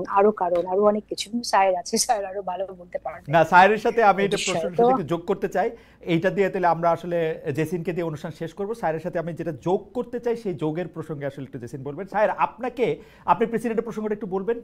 A: অনেক কিছু। স্যার আছে, স্যার আরো ভালো বলতে পারবেন।
B: না, স্যারের সাথে আমি এটা প্রশ্নের সাথে একটু যোগ করতে চাই, এইটা দিয়ে তাহলে আমরা আসলে জেসিনকে দিয়ে অনুষ্ঠান শেষ করব। স্যারের সাথে আমি যেটা যোগ করতে চাই সেই যোগের প্রসঙ্গে আসলে একটু জেসিন বলবেন। স্যার, আপনি প্রেসিডেন্টের প্রসঙ্গটা একটু বলবেন,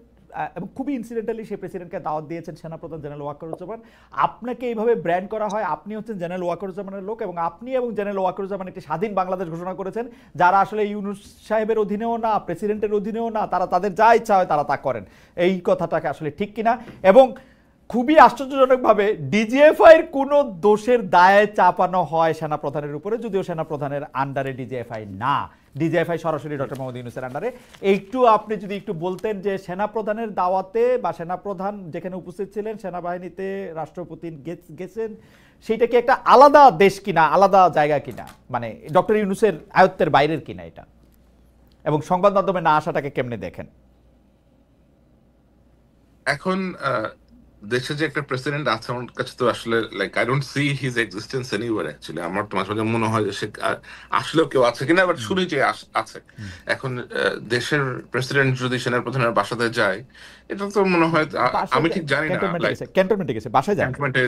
B: এবং খুবই ইনসিডেন্টালি সেই প্রেসিডেন্টকে দাওয়াত দিয়েছেন সেনাপ্রধান জেনারেল ওয়াকারুজ্জামান। আপনাকে এইভাবে ব্র্যান্ড করা হয়, আপনি হচ্ছেন জেনারেল ওয়াকারুজ্জামানের লোক, এবং আপনি এবং জেনারেল ওয়াকারুজ্জামান একটি স্বাধীন বাংলাদেশ ঘোষণা করেছেন, যারা আসলে ইউনূস সাহেবের অধীনেও না, প্রেসিডেন্টের অধীনেও না, তারা তাদের যা ইচ্ছা হয় তারা তা করেন। এই কথাটাকে আসলে ঠিক কিনা? এবং খুবই আশ্চর্যজনকভাবে ডিজিএফআই এর কোনো দোষের দায়ে চাপানো হয় সেনাপ্রধানের উপরে, যদিও সেনাপ্রধানের আন্ডারে ডিজিএফআই না, ডিজিএফআই সরাসরি ডক্টর মোহাম্মদ ইউনূসের আন্ডারে। একটু আপনি যদি একটু বলতেন যে সেনাপ্রধানের দাওয়াতে বা সেনাপ্রধান যেখানে উপস্থিত ছিলেন, সেনাবাহিনীতে রাষ্ট্রপতি গেছেন, সেইটা কি একটা আলাদা দেশ কিনা, আলাদা জায়গা কিনা, মানে ডক্টর ইউনূসের আয়ত্তের বাইরের কিনা এটা, এবং সংবাদ মাধ্যমে না আসাটাকে কেমনে দেখেন?
C: এখন দেশে যে একটা প্রেসিডেন্ট আছে, আমার কাছে তো আসলে like I don't see his existence anywhere actually. আমার তো মাঝে মাঝে মনে হয় যে সে আসলেও কেউ আছে কিনা, বাট শুনি যে আছে। এখন দেশের প্রেসিডেন্ট যদি সেনার প্রধানের বাসাতে যায়, এটা তো মনে হয়, আমি ঠিক জানি না,
B: ক্যান্টনমেন্টে গেছে, বাসায় যায়,
C: ক্যান্টনমেন্টে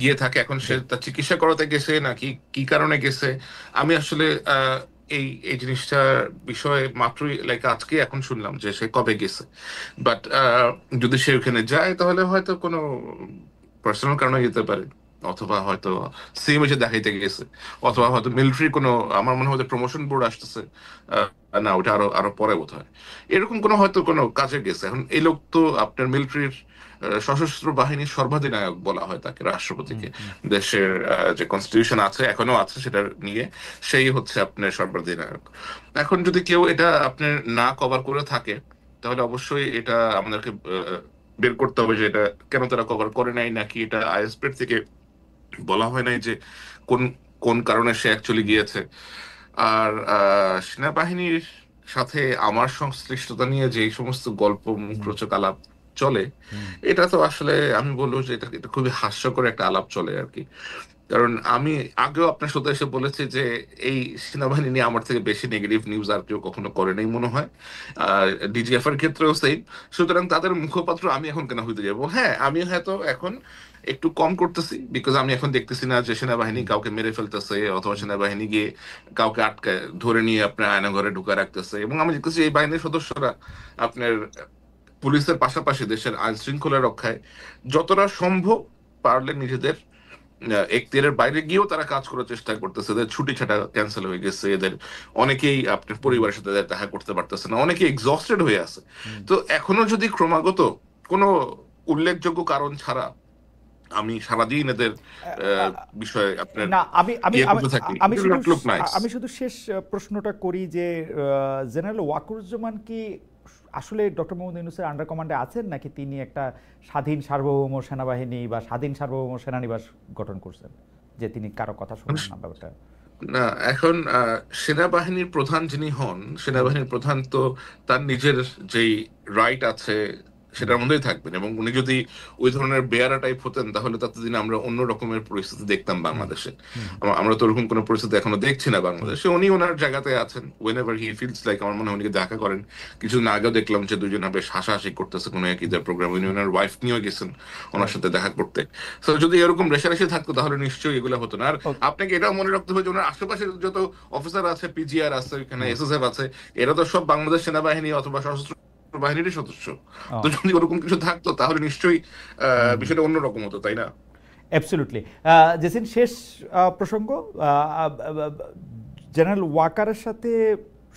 C: গিয়ে থাকে। এখন সে তার চিকিৎসা করাতে গেছে নাকি কি কারণে গেছে, আমি আসলে এই জিনিসটার বিষয়ে মাত্রই লাইক আজকে এখন শুনলাম যে সে কবে গেছে। বাট যদি সে ওখানে যায় তাহলে হয়তো কোনো পার্সোনাল কারণে যেতে পারে, অথবা হয়তো সিএম এসে দেখাইতে গেছে, অথবা হয়তো মিলিটারি কোনো, আমার মনে হয় প্রমোশন বোর্ড আসতেছে, না ওটা আরো পরে বোধ হয়, এরকম কোনো হয়তো কোনো কাজে গেছে। এখন এই লোক তো আপনার মিলিটারির সশস্ত্র বাহিনীর সর্বাধিনায়ক বলা হয় তাকে, রাষ্ট্রপতিকে। দেশের যে কনস্টিটিউশন আছে, এখনো আছে, সেটা নিয়ে সেই হচ্ছে আপনার সর্বাধিনায়ক। এখন যদি কেউ এটা আপনার না কভার করে থাকে, তাহলে অবশ্যই এটা আমাদেরকে বের করতে হবে যে এটা কেন তারা কভার করে নাই, নাকি এটা আইএসপি থেকে বলা হয় নাই যে কোন কোন কারণে সে অ্যাকচুয়ালি গিয়েছে। আর সেনাবাহিনীর সাথে আমার সংশ্লিষ্টতা নিয়ে যে সমস্ত গল্প মুখরোচক আলাপ চলে, এটা তো আসলে আমি বলবো যে এটা খুবই হাস্যকর একটা আলাপ চলে আর কি। কারণ আমি আগেও আপনার সাথে এসে বলেছি যে এই সেনাবাহিনী নিয়ে আমার থেকে বেশি নেগেটিভ নিউজ আর কেউ কখনো করে নাই মনে হয়, ডিজিএফ এর ক্ষেত্রেও সেম। সুতরাং তাদের মুখপাত্র আমি এখন কেন হইতে যাবো? হ্যাঁ, আমি হয়তো এখন একটু কম করতেছি, বিকজ আমি এখন দেখতেছি না যে সেনাবাহিনী কাউকে মেরে ফেলতেছে, অথবা সেনাবাহিনী গিয়ে কাউকে আটকে ধরে নিয়ে আপনার আয়নাঘরে ঢুকা রাখতেছে। এবং আমি দেখতেছি এই বাহিনীর সদস্যরা আপনার পুলিশের পাশাপাশি দেশের আইন শৃঙ্খলা রক্ষায় যতটা সম্ভব পারলে নিজেদের এখতিয়ারের বাইরে গিয়েও তারা কাজ করার চেষ্টা করতেছে। এদের ছুটি ছাটা ক্যান্সেল হয়ে গেছে, এদের অনেকেই আপনার পরিবারের সাথে দেখা করতে পারতেছে না, অনেকে এক্সস্টেড হয়ে আছে। তো এখনো যদি ক্রমাগত কোনো উল্লেখযোগ্য কারণ ছাড়া আমি সারাদিন এদের বিষয়ে আপনার
B: না, আমি শুধু শেষ প্রশ্নটা করি যে জেনারেল ওয়াকারুজ্জামান কি আসলে ডক্টর মোহাম্মদ ইউনূসের আন্ডার কমান্ডে আছেন, নাকি তিনি একটা স্বাধীন সার্বভৌম সেনাবাহিনী বা স্বাধীন সার্বভৌম সেনানিবাস গঠন করছেন, যে তিনি কারো কথা শুনবেন না ব্যাপারটা?
C: না, এখন সেনাবাহিনীর প্রধান যিনি হন, সেনাবাহিনীর প্রধান তো তার নিজের যেই রাইট আছে সেটার মধ্যেই থাকবেন, এবং উনি যদি ওই ধরনের বেয়ারা টাইপ হতেন তাহলে ততদিন আমরা অন্য রকমের পরিস্থিতি দেখতাম বাংলাদেশে। আমরা তো ওরকম কোনো পরিস্থিতি এখনো দেখছি না বাংলাদেশে। উনি ওনার জায়গাতে আছেন, whenever he feels like. আমার মনে হয় উনিকে দেখা করেন, কিছুদিন আগেও দেখলাম যে দুজনে বেশ হাসাহাসি করতেছে কোনো এক ঈদের প্রোগ্রাম, উনি ওনার ওয়াইফ নিয়েও গেছেন ওনার সাথে দেখা করতে। তো যদি এরকম রেশারেশি থাকতো তাহলে নিশ্চয়ই এগুলো হতো না। আর আপনাকে এটাও মনে রাখতে হবে যে ওনার আশেপাশে যত অফিসার আছে, পিজিআর আছে, এখানে এসএসএফ আছে, এরা তো সব বাংলাদেশ সেনাবাহিনী অথবা সশস্ত্র বাহিনীরই সদস্য। তো যদি ওরকম কিছু থাকতো তাহলে নিশ্চয়ই বিষয়টা অন্যরকম হতো, তাই না?
B: অ্যাবসলিউটলি। জেসিন, শেষ প্রসঙ্গ, জেনারেল ওয়াকারের সাথে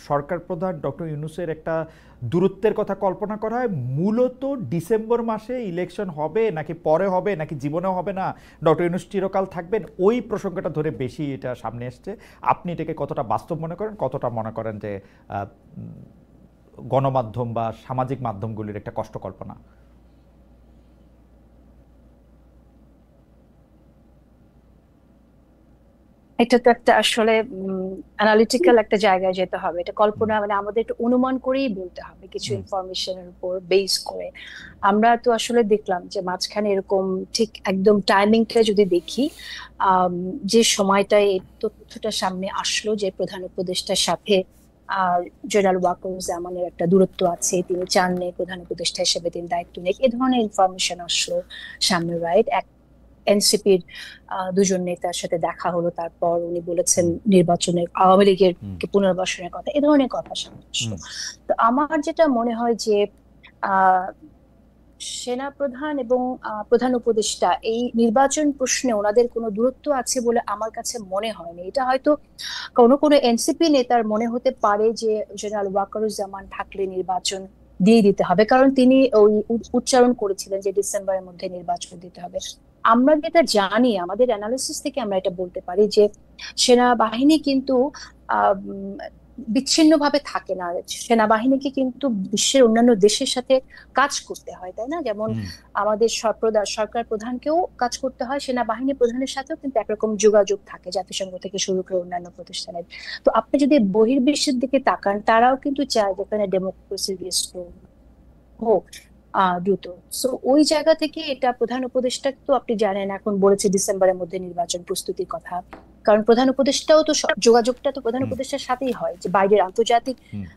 B: সরকার প্রধান ডক্টর ইউনূসের একটা দূরত্বের কথা কল্পনা করা হয়, মূলত ডিসেম্বর মাসে ইলেকশন হবে নাকি পরে হবে নাকি জীবনেও হবে না, ডক্টর ইউনূস চিরকাল থাকবেন, ওই প্রসঙ্গটা ধরে বেশি এটা সামনে এসছে। আপনি এটাকে কতটা বাস্তব মনে করেন, কতটা মনে করেন যে গণমাধ্যম বা সামাজিক মাধ্যমগুলির একটা কষ্ট কল্পনা?
A: এটা তো একটা আসলে অ্যানালিটিক্যাল একটা জায়গায় যেতে হবে। এটা কল্পনা মানে আমাদের একটু অনুমান করেই বলতে হবে, কিছু ইনফরমেশনের উপর বেস করে। আমরা তো আসলে দেখলাম যে মাঝখানে এরকম ঠিক একদম টাইমিংটা যদি দেখি, যে সময়টায় এই তথ্যটা সামনে আসলো যে প্রধান উপদেষ্টার সাথে জেনারেল ওয়াকারুজ্জামানের একটা দূরত্ব আছে, তিনি চান না প্রধান উপদেষ্টা হিসেবে তিনি দায়িত্ব নেই, এই ধরনের ইনফরমেশন আসলো সামনে, রাইট? এনসিপির দুজন নেতার সাথে দেখা হলো, তারপর উনি বলেছেন নির্বাচনের আওয়ামী লীগের পুনর্বাসনের কথা, এই ধরনের কথা সামনে আসলো। তো আমার যেটা মনে হয় যে সেনা প্রধান এবং প্রধান উপদেষ্টা এই নির্বাচন প্রশ্নে ওনাদের কোনো দূরত্ব আছে বলে আমার কাছে মনে হয়নি। এটা হয়তো কোনো কোনো এনসিপি নেতার মনে হতে পারে যে জেনারেল ওয়াকারুজ্জামান থাকলে নির্বাচন দিয়ে দিতে হবে, কারণ তিনি ওই উচ্চারণ করেছিলেন যে ডিসেম্বরের মধ্যে নির্বাচন দিতে হবে। আমরা যেটা জানি, আমাদের অ্যানালিসিস থেকে আমরা এটা বলতে পারি যে সেনাবাহিনী কিন্তু বিচ্ছিন্নভাবে থাকে না। সেনাবাহিনীকে কিন্তু বিশ্বের অন্যান্য দেশের সাথে কাজ করতে হয়, তাই না? যেমন আমাদের সরকার প্রধানকেও কাজ করতে হয়, সেনাবাহিনী প্রধানের সাথেও কিন্তু একরকম যোগাযোগ থাকে জাতিসংঘ থেকে শুরু করে অন্যান্য প্রতিষ্ঠানের। তো আপনি যদি বহির্বিশ্বের দিকে তাকান, তারাও কিন্তু চায় যেখানে ডেমোক্রেসি রিস্টোর হোক দ্রুত। সো ওই জায়গা থেকে এটা প্রধান উপদেষ্টা তো আপনি জানেন এখন বলেছে ডিসেম্বরের মধ্যে নির্বাচন প্রস্তুতির কথা, কারণ প্রধান উপদেষ্টাও তো যোগাযোগটা তো প্রধান উপদেষ্টার সাথেই হয়, যে বাইরের আন্তর্জাতিক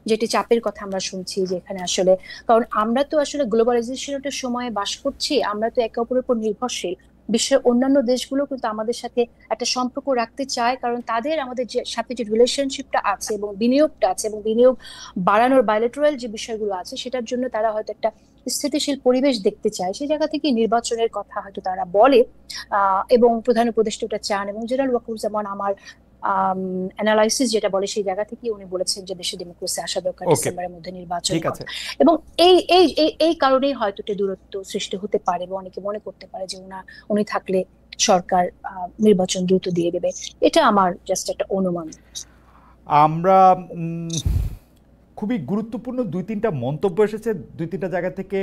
A: যেটি চাপের কথা আমরা শুনছি যে এখানে আসলে, কারণ আমরা তো আসলে গ্লোবালাইজেশনের সময়ে বাস করছি, আমরা তো একে অপরের উপর নির্ভরশীল। বিশ্বের অন্যান্য দেশগুলো কিন্তু আমাদের সাথে একটা সম্পর্ক রাখতে চায়, কারণ তাদের আমাদের সাথে যে রিলেশনশিপটা আছে এবং বিনিয়োগটা আছে এবং বিনিয়োগ বাড়ানোর বাইলেটারাল যে বিষয়গুলো আছে সেটার জন্য তারা হয়তো একটা স্থিতিশীল পরিবেশ দেখতে চায়। সেই জায়গা থেকে নির্বাচনের কথা হয়তো তারা বলে, এবং প্রধান উপদেষ্টা ওটা চান, এবং জেনারেল ওয়াকারুজ্জামান আমার অ্যানালাইসিস যেটা বলে সেই জায়গা থেকে উনি বলেছেন যে দেশে ডেমোক্রেসি আসা দরকার, ডিসেম্বরের মধ্যে নির্বাচন। এবং এই এই এই কারণেই হয়তো একটা দূরত্ব সৃষ্টি হতে পারে, এবং অনেকে মনে করতে পারে যে উনি থাকলে সরকার নির্বাচন দ্রুত দিয়ে দেবে। এটা আমার জাস্ট একটা অনুমান।
B: আমরা খুবই গুরুত্বপূর্ণ 2-3টা মন্তব্য এসেছে 2-3টা জায়গা থেকে।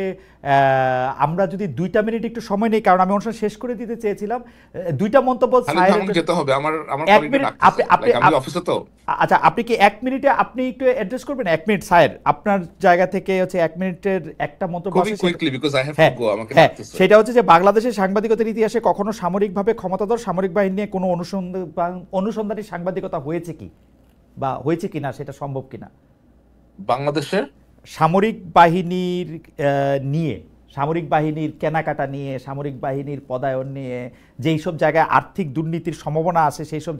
B: আমরা যদি 2টা মিনিট একটু সময় নেই, কারণ আমি অনুষ্ঠান শেষ করে দিতে চেয়েছিলাম। 2টা মন্তব্য
C: যেতে হবে আমার।
B: আচ্ছা, আপনি কি 1 মিনিটে আপনি একটু অ্যাড্রেস করবেন? 1 মিনিট স্যার, আপনার জায়গা থেকে হচ্ছে 1 মিনিটের একটা মন্তব্য। সেটা হচ্ছে যে বাংলাদেশের সাংবাদিকতার ইতিহাসে কখনো সামরিকভাবে ক্ষমতাধর সামরিক বাহিনী নিয়ে কোনো অনুসন্ধানী সাংবাদিকতা হয়েছে কি, বা হয়েছে কিনা, সেটা সম্ভব কিনা?
C: বাংলাদেশের
B: সামরিক বাহিনীর নিয়ে, সামরিক বাহিনীর কেনাকাটা নিয়ে, সামরিক বাহিনীর পদায়ন নিয়ে, যেই সব জায়গায় আর্থিক দুর্নীতির সম্ভাবনা আছে সেই সব